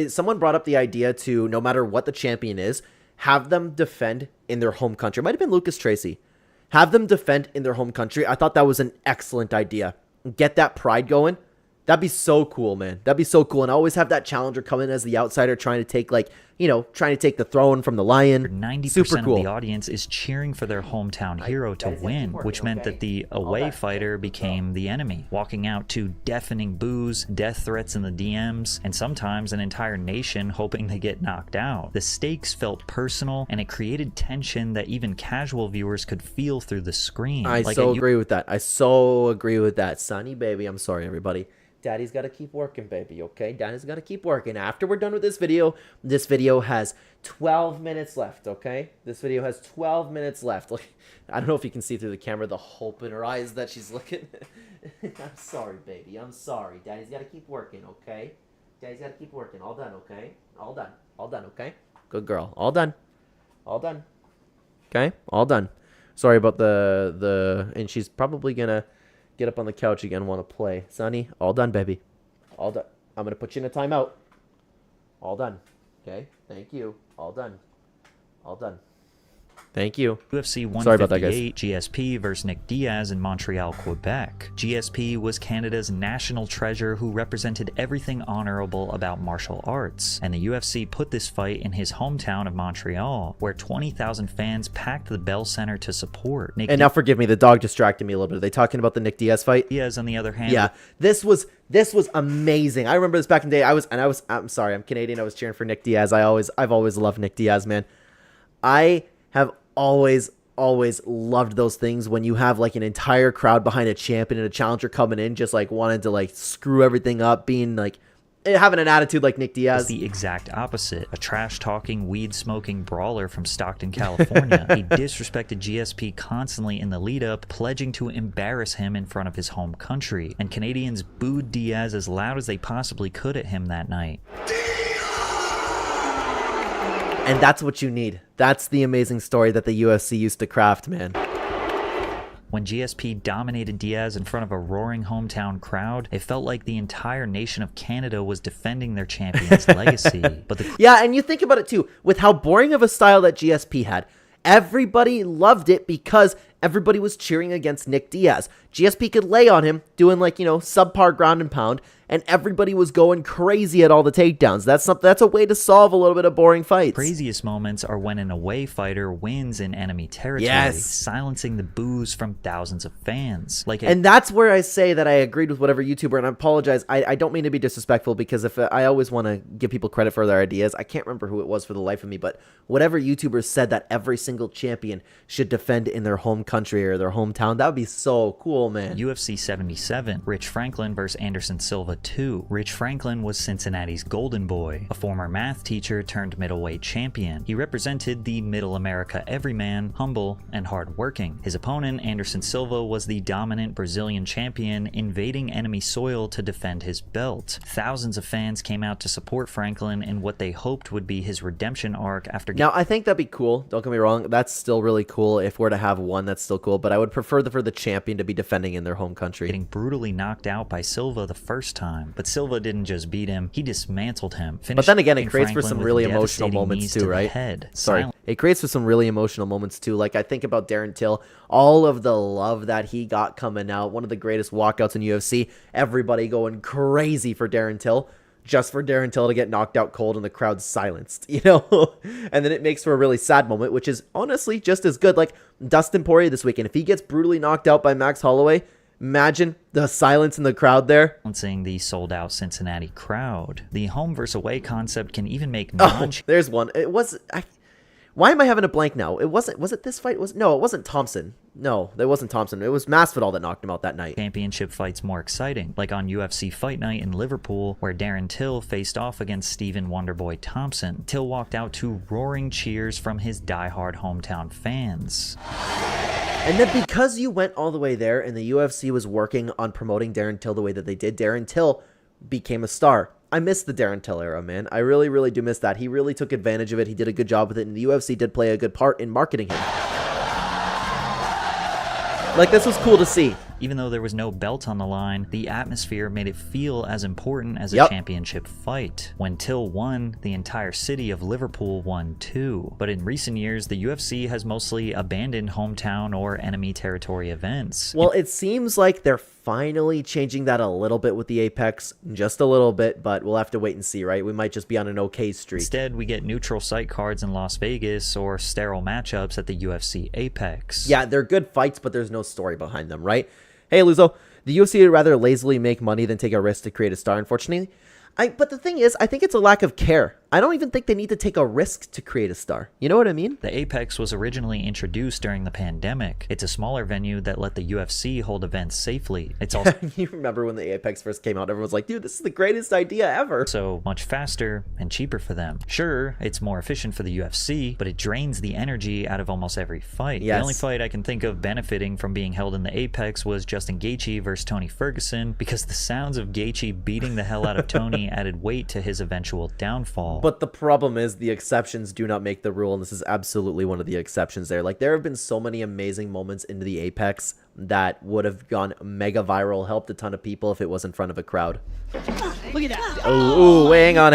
Speaker 1: someone brought up the idea to, no matter what the champion is, have them defend in their home country. It might have been Lucas Tracy. Have them defend in their home country. I thought that was an excellent idea. Get that pride going. That'd be so cool, man. That'd be so cool. And always have that challenger come in as the outsider trying to take, trying to take the throne from the lion.
Speaker 2: 90% of the audience is cheering for their hometown hero to win, which meant that the away fighter became the enemy, walking out to deafening boos, death threats in the DMs, and sometimes an entire nation hoping they get knocked out. The stakes felt personal, and it created tension that even casual viewers could feel through the screen.
Speaker 1: I so agree with that. I so agree with that. Sonny, baby, I'm sorry, everybody. Daddy's got to keep working, baby, okay? Daddy's got to keep working. After we're done with this video has 12 minutes left, okay? This video has 12 minutes left. Look, I don't know if you can see through the camera the hope in her eyes that she's looking. I'm sorry, baby. I'm sorry. Daddy's got to keep working, okay? Daddy's got to keep working. All done, okay? All done. All done, okay? Good girl. All done. All done. Okay? All done. Sorry about and she's probably going to get up on the couch again, want to play. Sonny, all done, baby. All done. I'm going to put you in a timeout. All done. Okay? Thank you. All done. All done. Thank you.
Speaker 2: UFC 158
Speaker 1: Sorry about that, guys.
Speaker 2: GSP versus Nick Diaz in Montreal, Quebec. GSP was Canada's national treasure who represented everything honorable about martial arts, and the UFC put this fight in his hometown of Montreal, where 20,000 fans packed the Bell Center to support.
Speaker 1: And now forgive me, the dog distracted me a little bit. Are they talking about the Nick Diaz fight?
Speaker 2: Diaz, on the other hand,
Speaker 1: yeah, this was amazing. I remember this back in the day. I'm sorry, I'm Canadian. I was cheering for Nick Diaz. I've always loved Nick Diaz, man. I have always loved those things when you have like an entire crowd behind a champion and a challenger coming in just like wanting to like screw everything up, being like having an attitude like Nick Diaz.
Speaker 2: Is the exact opposite. A trash-talking, weed-smoking brawler from Stockton, California. He disrespected GSP constantly in the lead-up, pledging to embarrass him in front of his home country. And Canadians booed Diaz as loud as they possibly could at him that night.
Speaker 1: And that's what you need. That's the amazing story that the UFC used to craft, man.
Speaker 2: When GSP dominated Diaz in front of a roaring hometown crowd, it felt like the entire nation of Canada was defending their champion's legacy. But
Speaker 1: yeah, and you think about it too, with how boring of a style that GSP had. Everybody loved it because everybody was cheering against Nick Diaz. GSP could lay on him, doing like, you know, subpar ground and pound, and everybody was going crazy at all the takedowns. That's a way to solve a little bit of boring fights.
Speaker 2: Craziest moments are when an away fighter wins in enemy territory,
Speaker 1: yes,
Speaker 2: silencing the boos from thousands of fans.
Speaker 1: And that's where I say that I agreed with whatever YouTuber, and I apologize. I don't mean to be disrespectful, because if I always want to give people credit for their ideas. I can't remember who it was for the life of me, but whatever YouTuber said that every single champion should defend in their home country or their hometown, that would be so cool, man.
Speaker 2: UFC 77, Rich Franklin versus Anderson Silva 2. Rich Franklin was Cincinnati's golden boy, a former math teacher turned middleweight champion. He represented the Middle America everyman, humble and hardworking. His opponent, Anderson Silva, was the dominant Brazilian champion, invading enemy soil to defend his belt. Thousands of fans came out to support Franklin in what they hoped would be his redemption arc after...
Speaker 1: Now, I think that'd be cool. Don't get me wrong. That's still really cool. If we're to have one, that's still cool. But I would prefer for the champion to be defending in their home country.
Speaker 2: Getting brutally knocked out by Silva the first time. But Silva didn't just beat him, he dismantled him.
Speaker 1: But then again, it creates for some really emotional moments too, right? Sorry. It creates for some really emotional moments too. Like, I think about Darren Till, all of the love that he got coming out, one of the greatest walkouts in UFC, everybody going crazy for Darren Till, just for Darren Till to get knocked out cold and the crowd silenced, you know? And then it makes for a really sad moment, which is honestly just as good. Like Dustin Poirier this weekend, if he gets brutally knocked out by Max Holloway, imagine the silence in the crowd there.
Speaker 2: Balancing the sold-out Cincinnati crowd. The home versus away concept can even make
Speaker 1: there's one. It was... why am I having a blank now? Was it this fight? No, it wasn't Thompson. No, that wasn't Thompson. It was Masvidal that knocked him out that night.
Speaker 2: Championship fights more exciting, like on UFC Fight Night in Liverpool, where Darren Till faced off against Stephen Wonderboy Thompson. Till walked out to roaring cheers from his diehard hometown fans.
Speaker 1: And then because you went all the way there and the UFC was working on promoting Darren Till the way that they did, Darren Till became a star. I miss the Darren Till era, man. I really, really do miss that. He really took advantage of it. He did a good job with it, and the UFC did play a good part in marketing him. Like, this was cool to see.
Speaker 2: Even though there was no belt on the line, the atmosphere made it feel as important as a championship fight. When Till won, the entire city of Liverpool won too. But in recent years, the UFC has mostly abandoned hometown or enemy territory events.
Speaker 1: Well, it seems like they're finally changing that a little bit with the Apex, just a little bit, but we'll have to wait and see, right? We might just be on an okay streak.
Speaker 2: Instead, we get neutral site cards in Las Vegas or sterile matchups at the UFC Apex.
Speaker 1: Yeah, they're good fights, but there's no story behind them, right? Hey, Luzo, the UFC would rather lazily make money than take a risk to create a star, unfortunately. But the thing is, I think it's a lack of care. I don't even think they need to take a risk to create a star. You know what I mean?
Speaker 2: The Apex was originally introduced during the pandemic. It's a smaller venue that let the UFC hold events safely. It's also...
Speaker 1: You remember when the Apex first came out, everyone was like, dude, this is the greatest idea ever.
Speaker 2: So much faster and cheaper for them. Sure, it's more efficient for the UFC, but it drains the energy out of almost every fight.
Speaker 1: Yes.
Speaker 2: The only fight I can think of benefiting from being held in the Apex was Justin Gaethje versus Tony Ferguson, because the sounds of Gaethje beating the hell out of Tony added weight to his eventual downfall.
Speaker 1: But the problem is the exceptions do not make the rule, and this is absolutely one of the exceptions there. Like, there have been so many amazing moments into the Apex that would have gone mega viral, helped a ton of people if it was in front of a crowd.
Speaker 10: Look at that.
Speaker 1: Ooh, hang on.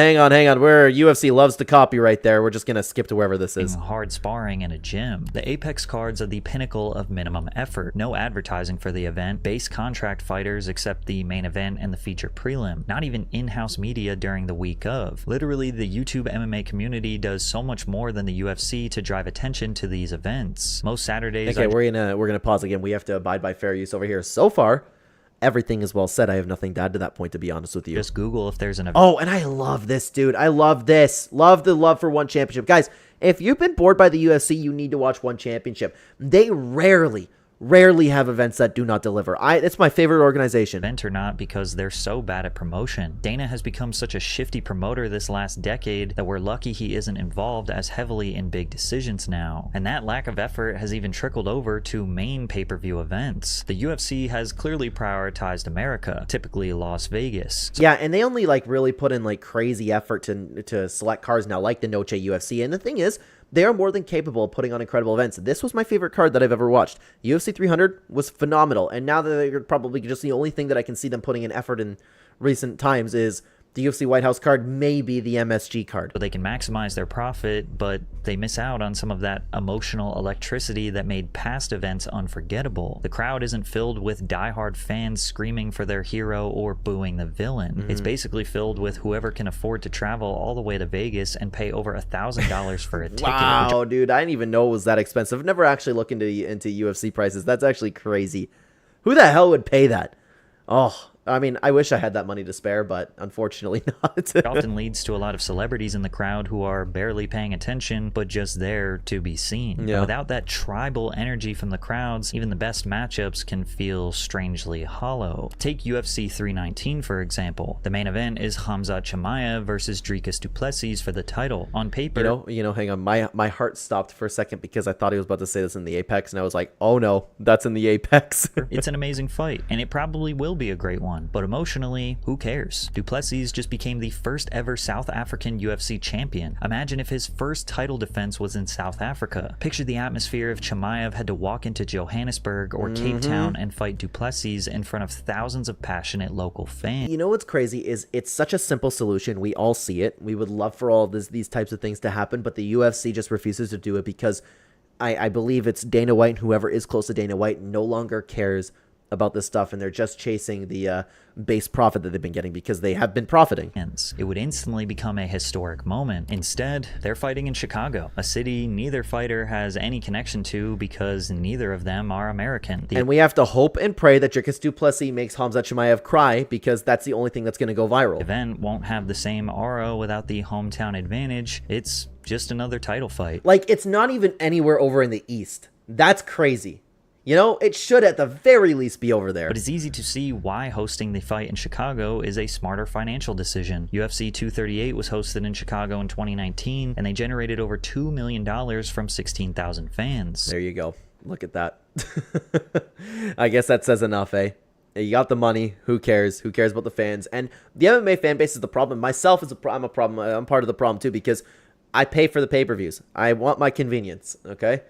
Speaker 1: Where UFC loves to copy right there. We're just going to skip to wherever this is.
Speaker 2: Hard sparring in a gym. The Apex cards are the pinnacle of minimum effort. No advertising for the event. Base contract fighters except the main event and the feature prelim. Not even in-house media during the week of. Literally, the YouTube MMA community does so much more than the UFC to drive attention to these events. Most Saturdays...
Speaker 1: Okay, we're gonna pause again. We have to abide by fair use over here. So far, everything is well said. I have nothing to add to that point, to be honest with you.
Speaker 2: Just Google if there's an event.
Speaker 1: Oh, and I love this, dude. I love this. Love the love for One Championship. Guys, if you've been bored by the UFC, you need to watch One Championship. They rarely have events that do not deliver. It's my favorite organization.
Speaker 2: Event or not, because they're so bad at promotion. Dana has become such a shifty promoter this last decade that we're lucky he isn't involved as heavily in big decisions now. And that lack of effort has even trickled over to main pay-per-view events. The UFC has clearly prioritized America, typically Las Vegas.
Speaker 1: Yeah, and they only like really put in like crazy effort to select cards now, like the Noche UFC. And the thing is, they are more than capable of putting on incredible events. This was my favorite card that I've ever watched. UFC 300 was phenomenal. And now that they're probably just the only thing that I can see them putting in effort in recent times is the UFC White House card, maybe the MSG card.
Speaker 2: So they can maximize their profit, but they miss out on some of that emotional electricity that made past events unforgettable. The crowd isn't filled with diehard fans screaming for their hero or booing the villain. It's basically filled with whoever can afford to travel all the way to Vegas and pay over $1,000 for a ticket.
Speaker 1: Wow, dude, I didn't even know it was that expensive. I've never actually looked into UFC prices. That's actually crazy. Who the hell would pay that? Oh, I mean, I wish I had that money to spare, but unfortunately not.
Speaker 2: It often leads to a lot of celebrities in the crowd who are barely paying attention, but just there to be seen.
Speaker 1: Yeah.
Speaker 2: Without that tribal energy from the crowds, even the best matchups can feel strangely hollow. Take UFC 319, for example. The main event is Khamzat Chimaev versus Dricus du Plessis for the title. On paper...
Speaker 1: You know, hang on. My heart stopped for a second because I thought he was about to say this in the Apex, and I was like, oh no, that's in the Apex.
Speaker 2: It's an amazing fight, and it probably will be a great one. But emotionally, who cares? Du Plessis just became the first ever South African UFC champion. Imagine if his first title defense was in South Africa. Picture the atmosphere if Chimaev had to walk into Johannesburg or Cape Town and fight Du Plessis in front of thousands of passionate local fans.
Speaker 1: You know what's crazy is it's such a simple solution. We all see it. We would love for all of these types of things to happen, but the UFC just refuses to do it because I believe it's Dana White and whoever is close to Dana White no longer cares about this stuff, and they're just chasing the base profit that they've been getting because they have been profiting.
Speaker 2: It would instantly become a historic moment. Instead, they're fighting in Chicago, a city neither fighter has any connection to because neither of them are American.
Speaker 1: And we have to hope and pray that Dricus du Plessis makes Khamzat Chimaev cry because that's the only thing that's going to go viral.
Speaker 2: The event won't have the same aura without the hometown advantage. It's just another title fight.
Speaker 1: Like, it's not even anywhere over in the East. That's crazy. You know, it should at the very least be over there.
Speaker 2: But it's easy to see why hosting the fight in Chicago is a smarter financial decision. UFC 238 was hosted in Chicago in 2019, and they generated over $2 million from 16,000 fans.
Speaker 1: There you go. Look at that. I guess that says enough, eh? You got the money. Who cares? Who cares about the fans? And the MMA fan base is the problem. Myself is I'm a problem. I'm part of the problem too because I pay for the pay-per-views. I want my convenience, okay?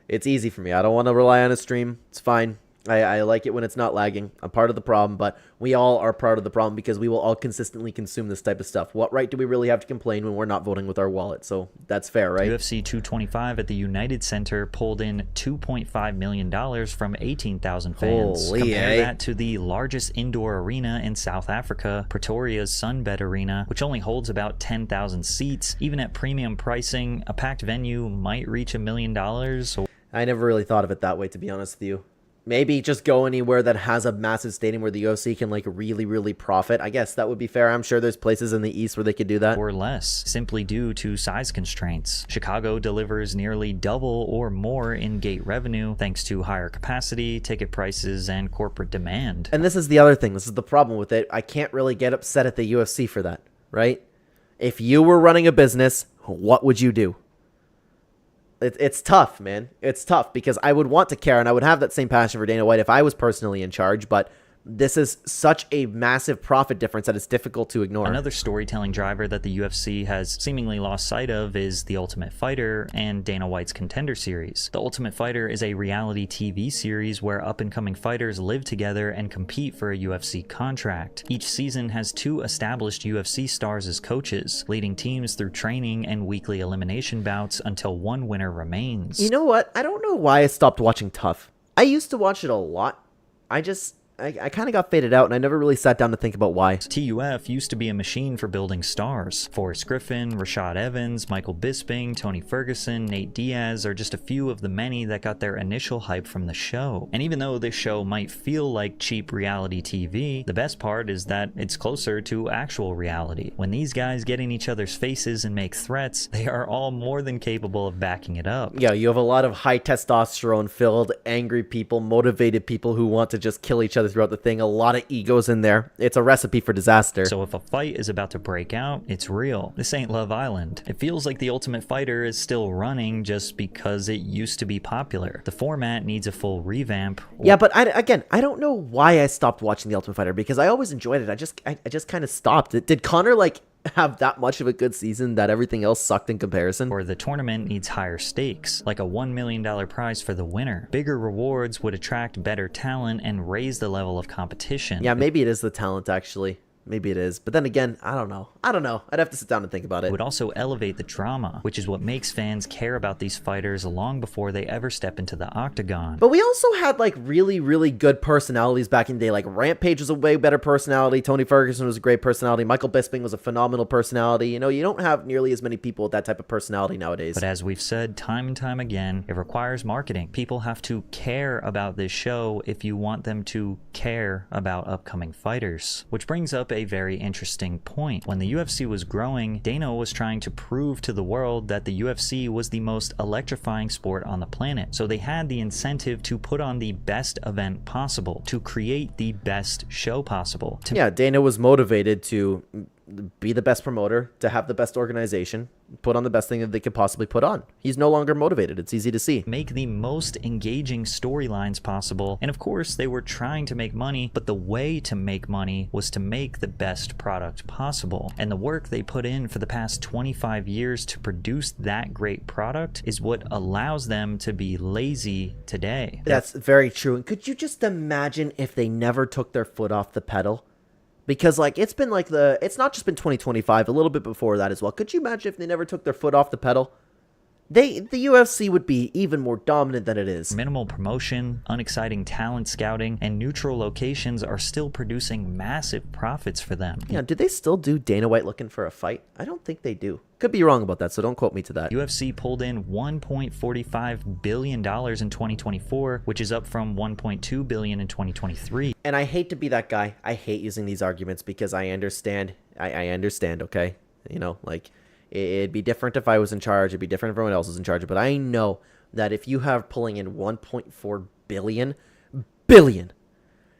Speaker 1: It's easy for me. I don't want to rely on a stream. It's fine. I like it when it's not lagging. I'm part of the problem, but we all are part of the problem because we will all consistently consume this type of stuff. What right do we really have to complain when we're not voting with our wallet? So that's fair, right?
Speaker 2: UFC 225 at the United Center pulled in $2.5 million from 18,000 fans.
Speaker 1: Holy
Speaker 2: Compare that to the largest indoor arena in South Africa, Pretoria's Sunbed Arena, which only holds about 10,000 seats. Even at premium pricing, a packed venue might reach $1 million.
Speaker 1: I never really thought of it that way, to be honest with you. Maybe just go anywhere that has a massive stadium where the UFC can like really profit. I guess that would be fair. I'm sure there's places in the East where they could do that.
Speaker 2: Or less, simply due to size constraints. Chicago delivers nearly double or more in gate revenue thanks to higher capacity, ticket prices, and corporate demand.
Speaker 1: And this is the other thing. This is the problem with it. I can't really get upset at the UFC for that, right? If you were running a business, what would you do? It's tough, man. It's tough because I would want to care and I would have that same passion for Dana White if I was personally in charge, but this is such a massive profit difference that it's difficult to ignore.
Speaker 2: Another storytelling driver that the UFC has seemingly lost sight of is The Ultimate Fighter and Dana White's Contender Series. The Ultimate Fighter is a reality TV series where up-and-coming fighters live together and compete for a UFC contract. Each season has 2 established UFC stars as coaches, leading teams through training and weekly elimination bouts until one winner remains.
Speaker 1: You know what? I don't know why I stopped watching Tough. I used to watch it a lot. I kind of got faded out, and I never really sat down to think about why.
Speaker 2: TUF used to be a machine for building stars. Forrest Griffin, Rashad Evans, Michael Bisping, Tony Ferguson, Nate Diaz are just a few of the many that got their initial hype from the show. And even though this show might feel like cheap reality TV, the best part is that it's closer to actual reality. When these guys get in each other's faces and make threats, they are all more than capable of backing it up.
Speaker 1: Yeah, you have a lot of high testosterone-filled, angry people, motivated people who want to just kill each other throughout the thing. A lot of egos in there. It's a recipe for disaster.
Speaker 2: So if a fight is about to break out, it's real. This ain't Love Island. It feels like The Ultimate Fighter is still running just because it used to be popular. The format needs a full revamp.
Speaker 1: Yeah, but I don't know why I stopped watching The Ultimate Fighter, because I always enjoyed it. I just kind of stopped. Did Connor have that much of a good season that everything else sucked in comparison?
Speaker 2: Or the tournament needs higher stakes, like a $1 million prize for the winner. Bigger rewards would attract better talent and raise the level of competition.
Speaker 1: Yeah, maybe it is the talent, actually. Maybe it is. But then again, I don't know. I'd have to sit down and think about it.
Speaker 2: It would also elevate the drama, which is what makes fans care about these fighters long before they ever step into the octagon.
Speaker 1: But we also had really, really good personalities back in the day. Like Rampage was a way better personality. Tony Ferguson was a great personality. Michael Bisping was a phenomenal personality. You know, you don't have nearly as many people with that type of personality nowadays.
Speaker 2: But as we've said time and time again, it requires marketing. People have to care about this show if you want them to care about upcoming fighters. Which brings up a very interesting point. When the UFC was growing, Dana was trying to prove to the world that the UFC was the most electrifying sport on the planet. So they had the incentive to put on the best event possible, to create the best show possible.
Speaker 1: Yeah, Dana was motivated to be the best promoter, to have the best organization, put on the best thing that they could possibly put on. He's no longer motivated. It's easy to see.
Speaker 2: Make the most engaging storylines possible. And of course, they were trying to make money, but the way to make money was to make the best product possible. And the work they put in for the past 25 years to produce that great product is what allows them to be lazy today.
Speaker 1: That's very true. And could you just imagine if they never took their foot off the pedal? Because it's been it's not just been 2025, a little bit before that as well. Could you imagine if they never took their foot off the pedal? The UFC would be even more dominant than it is.
Speaker 2: Minimal promotion, unexciting talent scouting, and neutral locations are still producing massive profits for them.
Speaker 1: Yeah, do they still do Dana White looking for a fight? I don't think they do. Could be wrong about that, so don't quote me to that.
Speaker 2: UFC pulled in $1.45 billion in 2024, which is up from $1.2 billion in 2023.
Speaker 1: And I hate to be that guy. I hate using these arguments because I understand. I understand, okay? You know, it'd be different if I was in charge. It'd be different if everyone else was in charge. But I know that if you have pulling in 1.4 billion,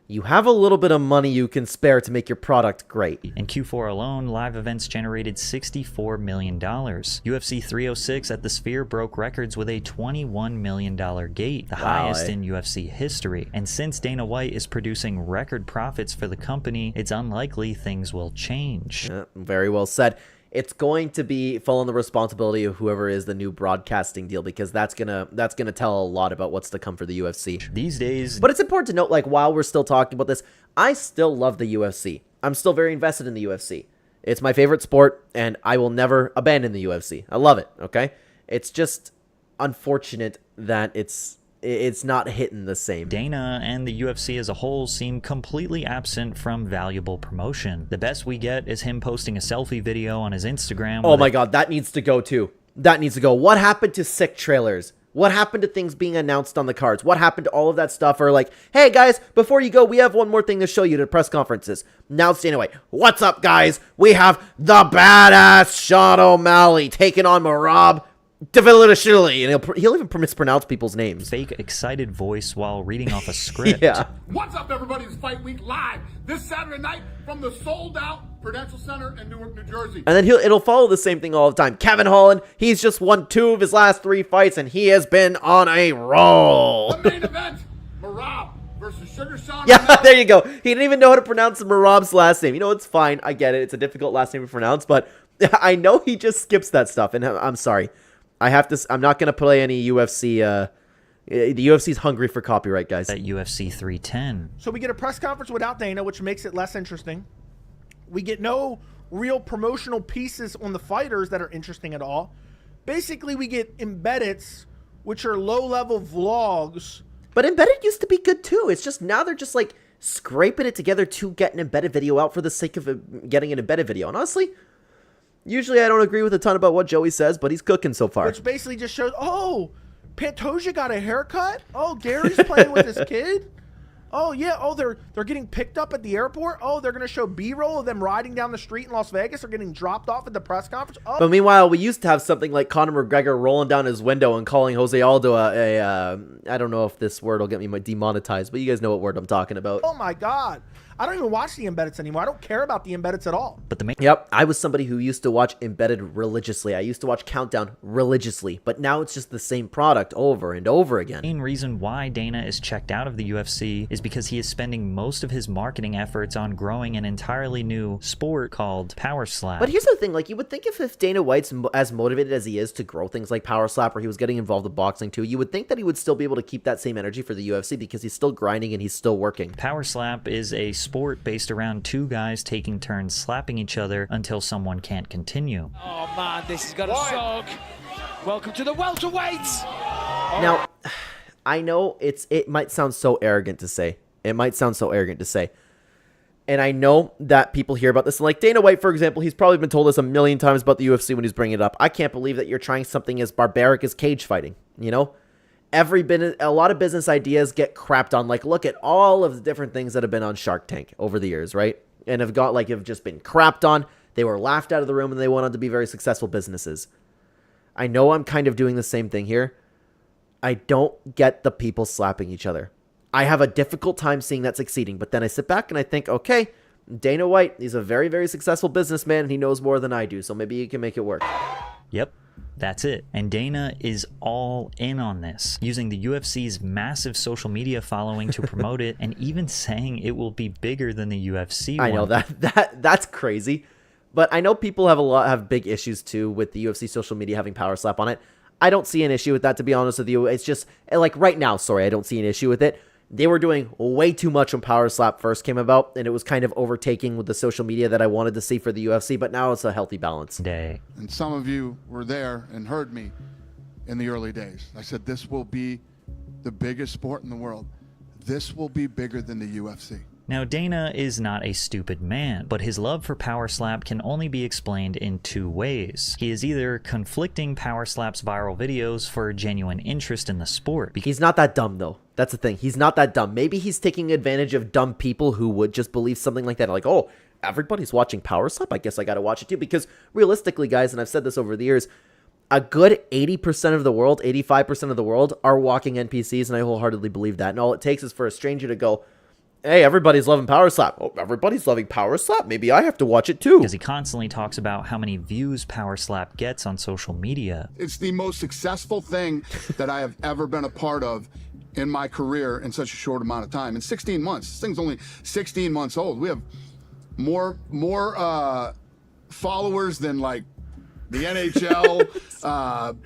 Speaker 1: you have a little bit of money you can spare to make your product great.
Speaker 2: In Q4 alone, live events generated $64 million. UFC 306 at the Sphere broke records with a $21 million gate, the highest in UFC history. And since Dana White is producing record profits for the company, it's unlikely things will change.
Speaker 1: Very well said. It's going to be fall on the responsibility of whoever is the new broadcasting deal, because that's gonna tell a lot about what's to come for the UFC
Speaker 2: these days.
Speaker 1: But it's important to note, while we're still talking about this, I still love the UFC. I'm still very invested in the UFC. It's my favorite sport, and I will never abandon the UFC. I love it. Okay, it's just unfortunate that it's not hitting the same.
Speaker 2: Dana and the UFC as a whole seem completely absent from valuable promotion. The best we get is him posting a selfie video on his Instagram.
Speaker 1: Oh my God, that needs to go too. That needs to go. What happened to sick trailers? What happened to things being announced on the cards? What happened to all of that stuff? Or hey guys, before you go, we have one more thing to show you to press conferences. Now it's Dana White. What's up, guys? We have the badass Sean O'Malley taking on Marab Devilishvili, and he'll even mispronounce people's names.
Speaker 2: Fake excited voice while reading off a script.
Speaker 1: Yeah.
Speaker 14: What's up, everybody? It's Fight Week Live this Saturday night from the sold-out Prudential Center in Newark, New Jersey.
Speaker 1: And then it'll follow the same thing all the time. Kevin Holland, he's just won 2 of his last 3 fights, and he has been on a roll.
Speaker 14: The main event, Marab versus Sugar Sean.
Speaker 1: Yeah, there you go. He didn't even know how to pronounce Marab's last name. You know, it's fine. I get it. It's a difficult last name to pronounce, but I know he just skips that stuff, and I'm sorry. I'm not going to play any UFC. The UFC's hungry for copyright, guys.
Speaker 2: At UFC 310.
Speaker 15: So we get a press conference without Dana, which makes it less interesting. We get no real promotional pieces on the fighters that are interesting at all. Basically, we get embeddeds, which are low-level vlogs.
Speaker 1: But embedded used to be good too. It's just now they're just like scraping it together to get an embedded video out for the sake of getting an embedded video. And honestly, usually I don't agree with a ton about what Joey says, but he's cooking so far.
Speaker 15: Which basically just shows, oh, Pantoja got a haircut? Oh, Gary's playing with his kid? Oh, yeah. Oh, they're getting picked up at the airport? Oh, they're going to show B-roll of them riding down the street in Las Vegas. They're getting dropped off at the press conference. Oh.
Speaker 1: But meanwhile, we used to have something like Conor McGregor rolling down his window and calling Jose Aldo I don't know if this word will get me demonetized, but you guys know what word I'm talking about.
Speaker 15: Oh, my God. I don't even watch the embeddeds anymore. I don't care about the embeddeds at all.
Speaker 2: But the main
Speaker 1: Yep, I was somebody who used to watch embedded religiously. I used to watch Countdown religiously, but now it's just the same product over and over again.
Speaker 2: The main reason why Dana is checked out of the UFC is because he is spending most of his marketing efforts on growing an entirely new sport called Power Slap.
Speaker 1: But here's the thing, like, you would think if Dana White's as motivated as he is to grow things like Power Slap, or he was getting involved with boxing too, you would think that he would still be able to keep that same energy for the UFC because he's still grinding and he's still working.
Speaker 2: Power Slap is a sport based around two guys taking turns slapping each other until someone can't continue.
Speaker 16: Oh man, this is gonna suck. Welcome to the welterweights.
Speaker 1: Now, I know it might sound so arrogant to say. It might sound so arrogant to say. And I know that people hear about this. Like Dana White, for example, he's probably been told this a million times about the UFC when he's bringing it up. I can't believe that you're trying something as barbaric as cage fighting, you know? A lot of business ideas get crapped on. Like, look at all of the different things that have been on Shark Tank over the years, right? And have just been crapped on. They were laughed out of the room, and they went on to be very successful businesses. I know I'm kind of doing the same thing here. I don't get the people slapping each other. I have a difficult time seeing that succeeding, but then I sit back and I think, okay, Dana White, he's a very, very successful businessman, and he knows more than I do, so maybe he can make it work.
Speaker 2: Yep. That's it. And Dana is all in on this, using the UFC's massive social media following to promote it, and even saying it will be bigger than the UFC one.
Speaker 1: I know that's crazy. But I know people have big issues too with the UFC social media having Power Slap on it. I don't see an issue with that, to be honest with you. It's just like right now, sorry, I don't see an issue with it. They were doing way too much when Power Slap first came about, and it was kind of overtaking with the social media that I wanted to see for the UFC, but now it's a healthy balance.
Speaker 2: And
Speaker 8: some of you were there and heard me in the early days. I said, this will be the biggest sport in the world. This will be bigger than the UFC.
Speaker 2: Now, Dana is not a stupid man, but his love for Power Slap can only be explained in two ways. He is either conflicting Power Slap's viral videos for genuine interest in the sport.
Speaker 1: He's not that dumb, though. That's the thing. He's not that dumb. Maybe he's taking advantage of dumb people who would just believe something like that. Like, oh, everybody's watching Power Slap? I guess I got to watch it too. Because realistically, guys, and I've said this over the years, a good 80% of the world, 85% of the world are walking NPCs, and I wholeheartedly believe that. And all it takes is for a stranger to go, hey, everybody's loving Power Slap. Oh, everybody's loving Power Slap. Maybe I have to watch it too.
Speaker 2: Because he constantly talks about how many views Power Slap gets on social media.
Speaker 8: It's the most successful thing that I have ever been a part of in my career in such a short amount of time. In 16 months. This thing's only 16 months old. We have more followers than like the NHL,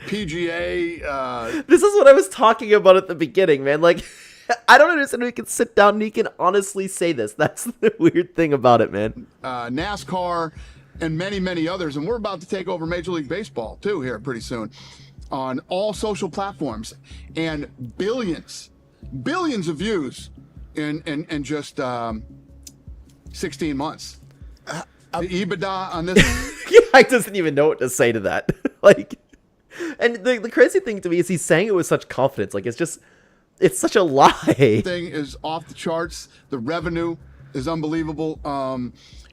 Speaker 8: PGA.
Speaker 1: This is what I was talking about at the beginning, man. Like, I don't understand how he can sit down and he can honestly say this. That's the weird thing about it, man.
Speaker 8: NASCAR and many, many others. And we're about to take over Major League Baseball, too, here pretty soon on all social platforms. And billions of views in just 16 months. The EBITDA on this.
Speaker 1: Yeah, I doesn't even know what to say to that. Like, and the crazy thing to me is he's saying it with such confidence. Like, it's such a lie.
Speaker 8: Thing is off the charts. The revenue is unbelievable.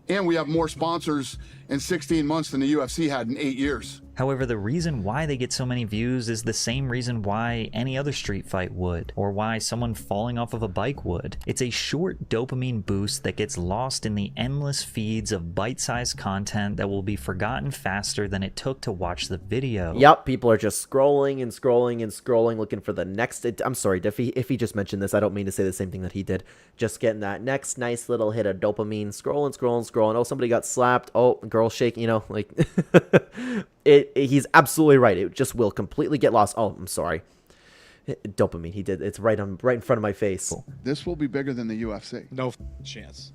Speaker 8: And we have more sponsors
Speaker 6: in 16 months than the UFC had in 8 years.
Speaker 2: However, the reason why they get so many views is the same reason why any other street fight would, or why someone falling off of a bike would. It's a short dopamine boost that gets lost in the endless feeds of bite-sized content that will be forgotten faster than it took to watch the video.
Speaker 1: Yep, people are just scrolling and scrolling and scrolling, looking for the next... I'm sorry, if he just mentioned this, I don't mean to say the same thing that he did. Just getting that next nice little hit of dopamine, scrolling, scrolling, scrolling. Oh, somebody got slapped. Oh, girl shaking, you know, like... He's absolutely right. It just will completely get lost. Oh, I'm sorry. Dopamine. He did. It's right in front of my face.
Speaker 6: This will be bigger than the UFC.
Speaker 17: No chance.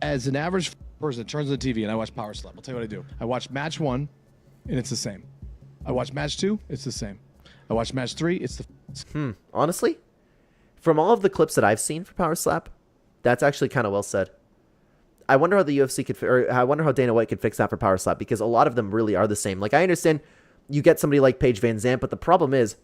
Speaker 17: As an average person that turns on the TV and I watch Power Slap, I'll tell you what I do. I watch match 1, and it's the same. I watch match 2, it's the same. I watch match 3, it's the
Speaker 1: Honestly, from all of the clips that I've seen for Power Slap, that's actually kind of well said. I wonder how the UFC could, or I wonder how Dana White could fix that for Power Slap, because a lot of them really are the same. Like, I understand you get somebody like Paige Van Zandt, but the problem is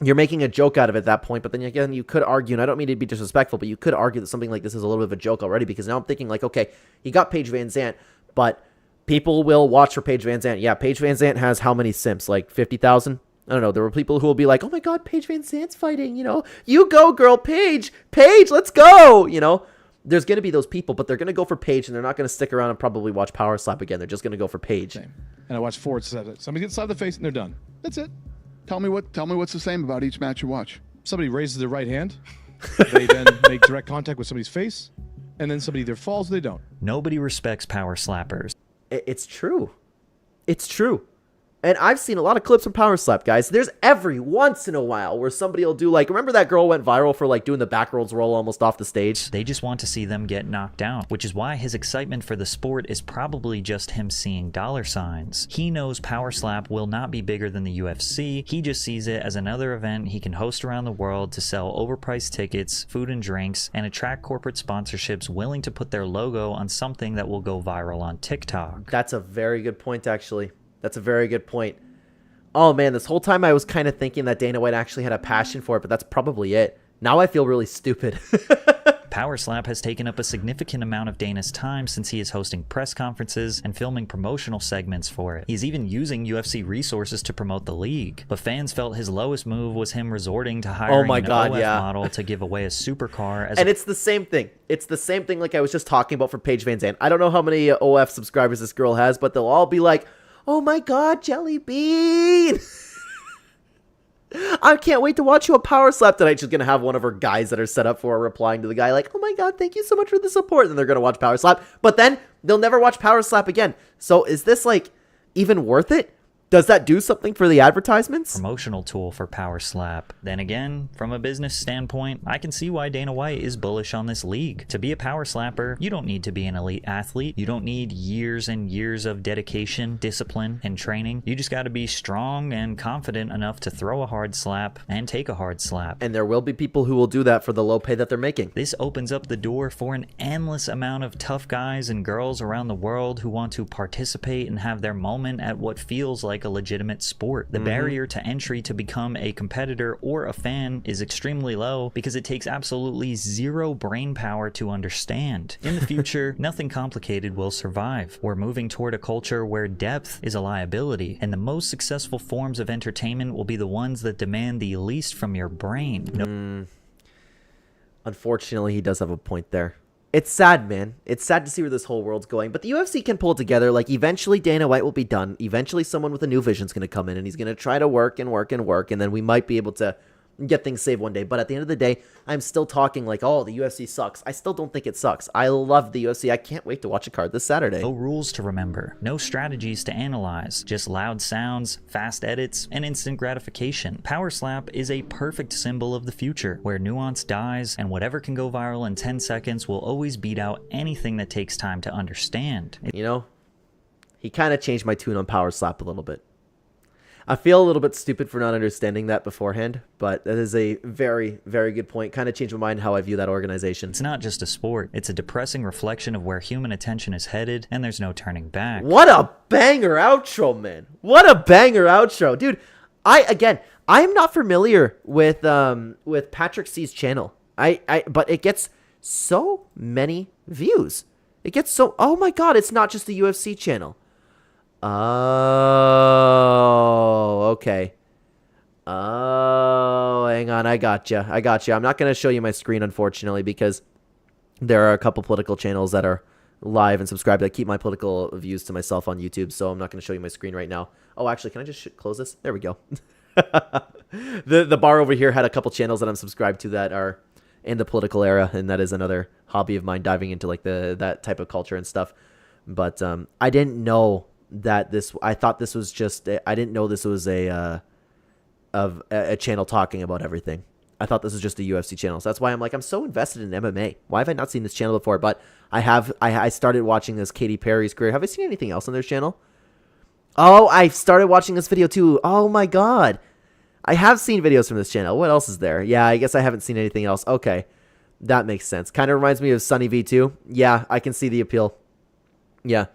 Speaker 1: you're making a joke out of it at that point. But then again, you could argue, and I don't mean to be disrespectful, but you could argue that something like this is a little bit of a joke already, because now I'm thinking like, okay, you got Paige Van Zandt, but people will watch for Paige Van Zandt. Yeah, Paige Van Zandt has how many simps? Like 50,000? I don't know. There were people who will be like, oh my God, Paige Van Zandt's fighting, you know, you go girl, Paige, let's go, you know. There's going to be those people, but they're going to go for Paige, and they're not going to stick around and probably watch Power Slap again. They're just going to go for Paige.
Speaker 17: same. And I watch 4, it's somebody gets slapped in the face and they're done. That's it.
Speaker 6: Tell me what's the same about each match you watch.
Speaker 17: Somebody raises their right hand, they then make direct contact with somebody's face, and then somebody either falls or they don't.
Speaker 2: Nobody respects power slappers.
Speaker 1: It's true. It's true. And I've seen a lot of clips from Power Slap, guys. There's every once in a while where somebody will do, like, remember that girl went viral for, like, doing the back rolls roll almost off the stage?
Speaker 2: They just want to see them get knocked out, which is why his excitement for the sport is probably just him seeing dollar signs. He knows Power Slap will not be bigger than the UFC. He just sees it as another event he can host around the world to sell overpriced tickets, food and drinks, and attract corporate sponsorships willing to put their logo on something that will go viral on TikTok.
Speaker 1: That's a very good point, actually. That's a very good point. Oh, man, this whole time I was kind of thinking that Dana White actually had a passion for it, but that's probably it. Now I feel really stupid.
Speaker 2: Power Slap has taken up a significant amount of Dana's time since he is hosting press conferences and filming promotional segments for it. He's even using UFC resources to promote the league. But fans felt his lowest move was him resorting to hiring an OF model to give away a supercar.
Speaker 1: And it's the same thing. It's the same thing like I was just talking about for Paige Van Zandt. I don't know how many OF subscribers this girl has, but they'll all be like, oh my God, Jelly Bean! I can't wait to watch you on Power Slap tonight. She's going to have one of her guys that are set up for her replying to the guy like, oh my God, thank you so much for the support. And they're going to watch Power Slap. But then they'll never watch Power Slap again. So is this like even worth it? Does that do something for the advertisements?
Speaker 2: Promotional tool for Power Slap. Then again, from a business standpoint, I can see why Dana White is bullish on this league. To be a Power Slapper, you don't need to be an elite athlete. You don't need years and years of dedication, discipline, and training. You just got to be strong and confident enough to throw a hard slap and take a hard slap.
Speaker 1: And there will be people who will do that for the low pay that they're making.
Speaker 2: This opens up the door for an endless amount of tough guys and girls around the world who want to participate and have their moment at what feels like a legitimate sport. The barrier to entry to become a competitor or a fan is extremely low because it takes absolutely zero brain power to understand. In the future, nothing complicated will survive. We're moving toward a culture where depth is a liability, and the most successful forms of entertainment will be the ones that demand the least from your brain.
Speaker 1: Unfortunately, he does have a point there. It's sad, man. It's sad to see where this whole world's going. But the UFC can pull it together. Like, eventually Dana White will be done. Eventually someone with a new vision is going to come in, and he's going to try to work and work and work, and then we might be able to get things saved one day. But at the end of the day, I'm still talking like, oh, the UFC sucks. I still don't think it sucks. I love the UFC. I can't wait to watch a card this Saturday.
Speaker 2: No rules to remember, no strategies to analyze, just loud sounds, fast edits, and instant gratification. Power Slap is a perfect symbol of the future, where nuance dies, and whatever can go viral in 10 seconds will always beat out anything that takes time to understand.
Speaker 1: You know, he kind of changed my tune on Power Slap a little bit. I feel a little bit stupid for not understanding that beforehand, but that is a very, very good point. Kind of changed my mind how I view that organization.
Speaker 2: It's not just a sport. It's a depressing reflection of where human attention is headed, and there's no turning back.
Speaker 1: What a banger outro, man. What a banger outro. Dude, I'm not familiar with Patrick C's channel. But it gets so many views. It gets so... Oh my God, it's not just the UFC channel. Oh, okay. Oh, hang on. I gotcha. I'm not going to show you my screen, unfortunately, because there are a couple political channels that are live and subscribed. I keep my political views to myself on YouTube, so I'm not going to show you my screen right now. Oh, actually, can I just close this? There we go. The bar over here had a couple channels that I'm subscribed to that are in the political era, and that is another hobby of mine, diving into like that type of culture and stuff. But I didn't know that this. I thought this was just. I didn't know this was a channel talking about everything. I thought this was just a UFC channel. So that's why I'm like, I'm so invested in MMA. Why have I not seen this channel before? But I have. I started watching this Katy Perry's career. Have I seen anything else on their channel? Oh, I started watching this video too. Oh my god. I have seen videos from this channel. What else is there? Yeah, I guess I haven't seen anything else. Okay. That makes sense. Kind of reminds me of Sunny V2. Yeah, I can see the appeal. Yeah.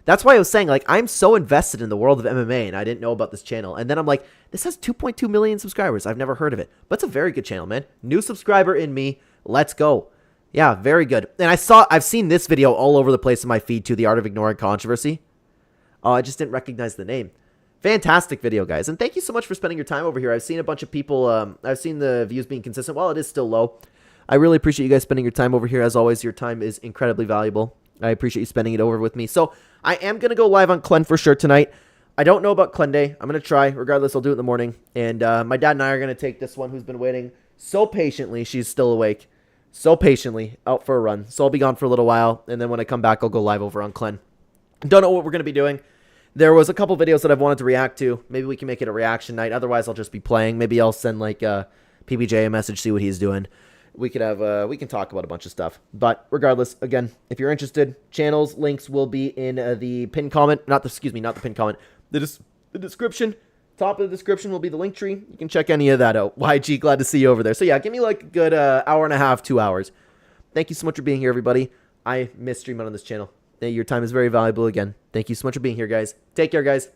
Speaker 1: That's why I was saying, like, I'm so invested in the world of MMA, and I didn't know about this channel. And then I'm like, this has 2.2 million subscribers. I've never heard of it. But it's a very good channel, man. New subscriber in me. Let's go. Yeah, very good. And I've seen this video all over the place in my feed, too, The Art of Ignoring Controversy. Oh, I just didn't recognize the name. Fantastic video, guys. And thank you so much for spending your time over here. I've seen a bunch of people, I've seen the views being consistent. While it is still low, I really appreciate you guys spending your time over here. As always, your time is incredibly valuable. I appreciate you spending it over with me. So I am going to go live on Clen for sure tonight. I don't know about Clen Day. I'm going to try. Regardless, I'll do it in the morning. And my dad and I are going to take this one who's been waiting so patiently. She's still awake. So patiently out for a run. So I'll be gone for a little while. And then when I come back, I'll go live over on Clen. Don't know what we're going to be doing. There was a couple videos that I've wanted to react to. Maybe we can make it a reaction night. Otherwise, I'll just be playing. Maybe I'll send like PBJ a message, see what he's doing. We could have we can talk about a bunch of stuff. But regardless, again, if you're interested, channels links will be in the pinned comment. Not the pinned comment. The description. Top of the description will be the link tree. You can check any of that out. YG, glad to see you over there. So yeah, give me like a good hour and a half, 2 hours. Thank you so much for being here, everybody. I miss streaming on this channel. Your time is very valuable again. Thank you so much for being here, guys. Take care, guys.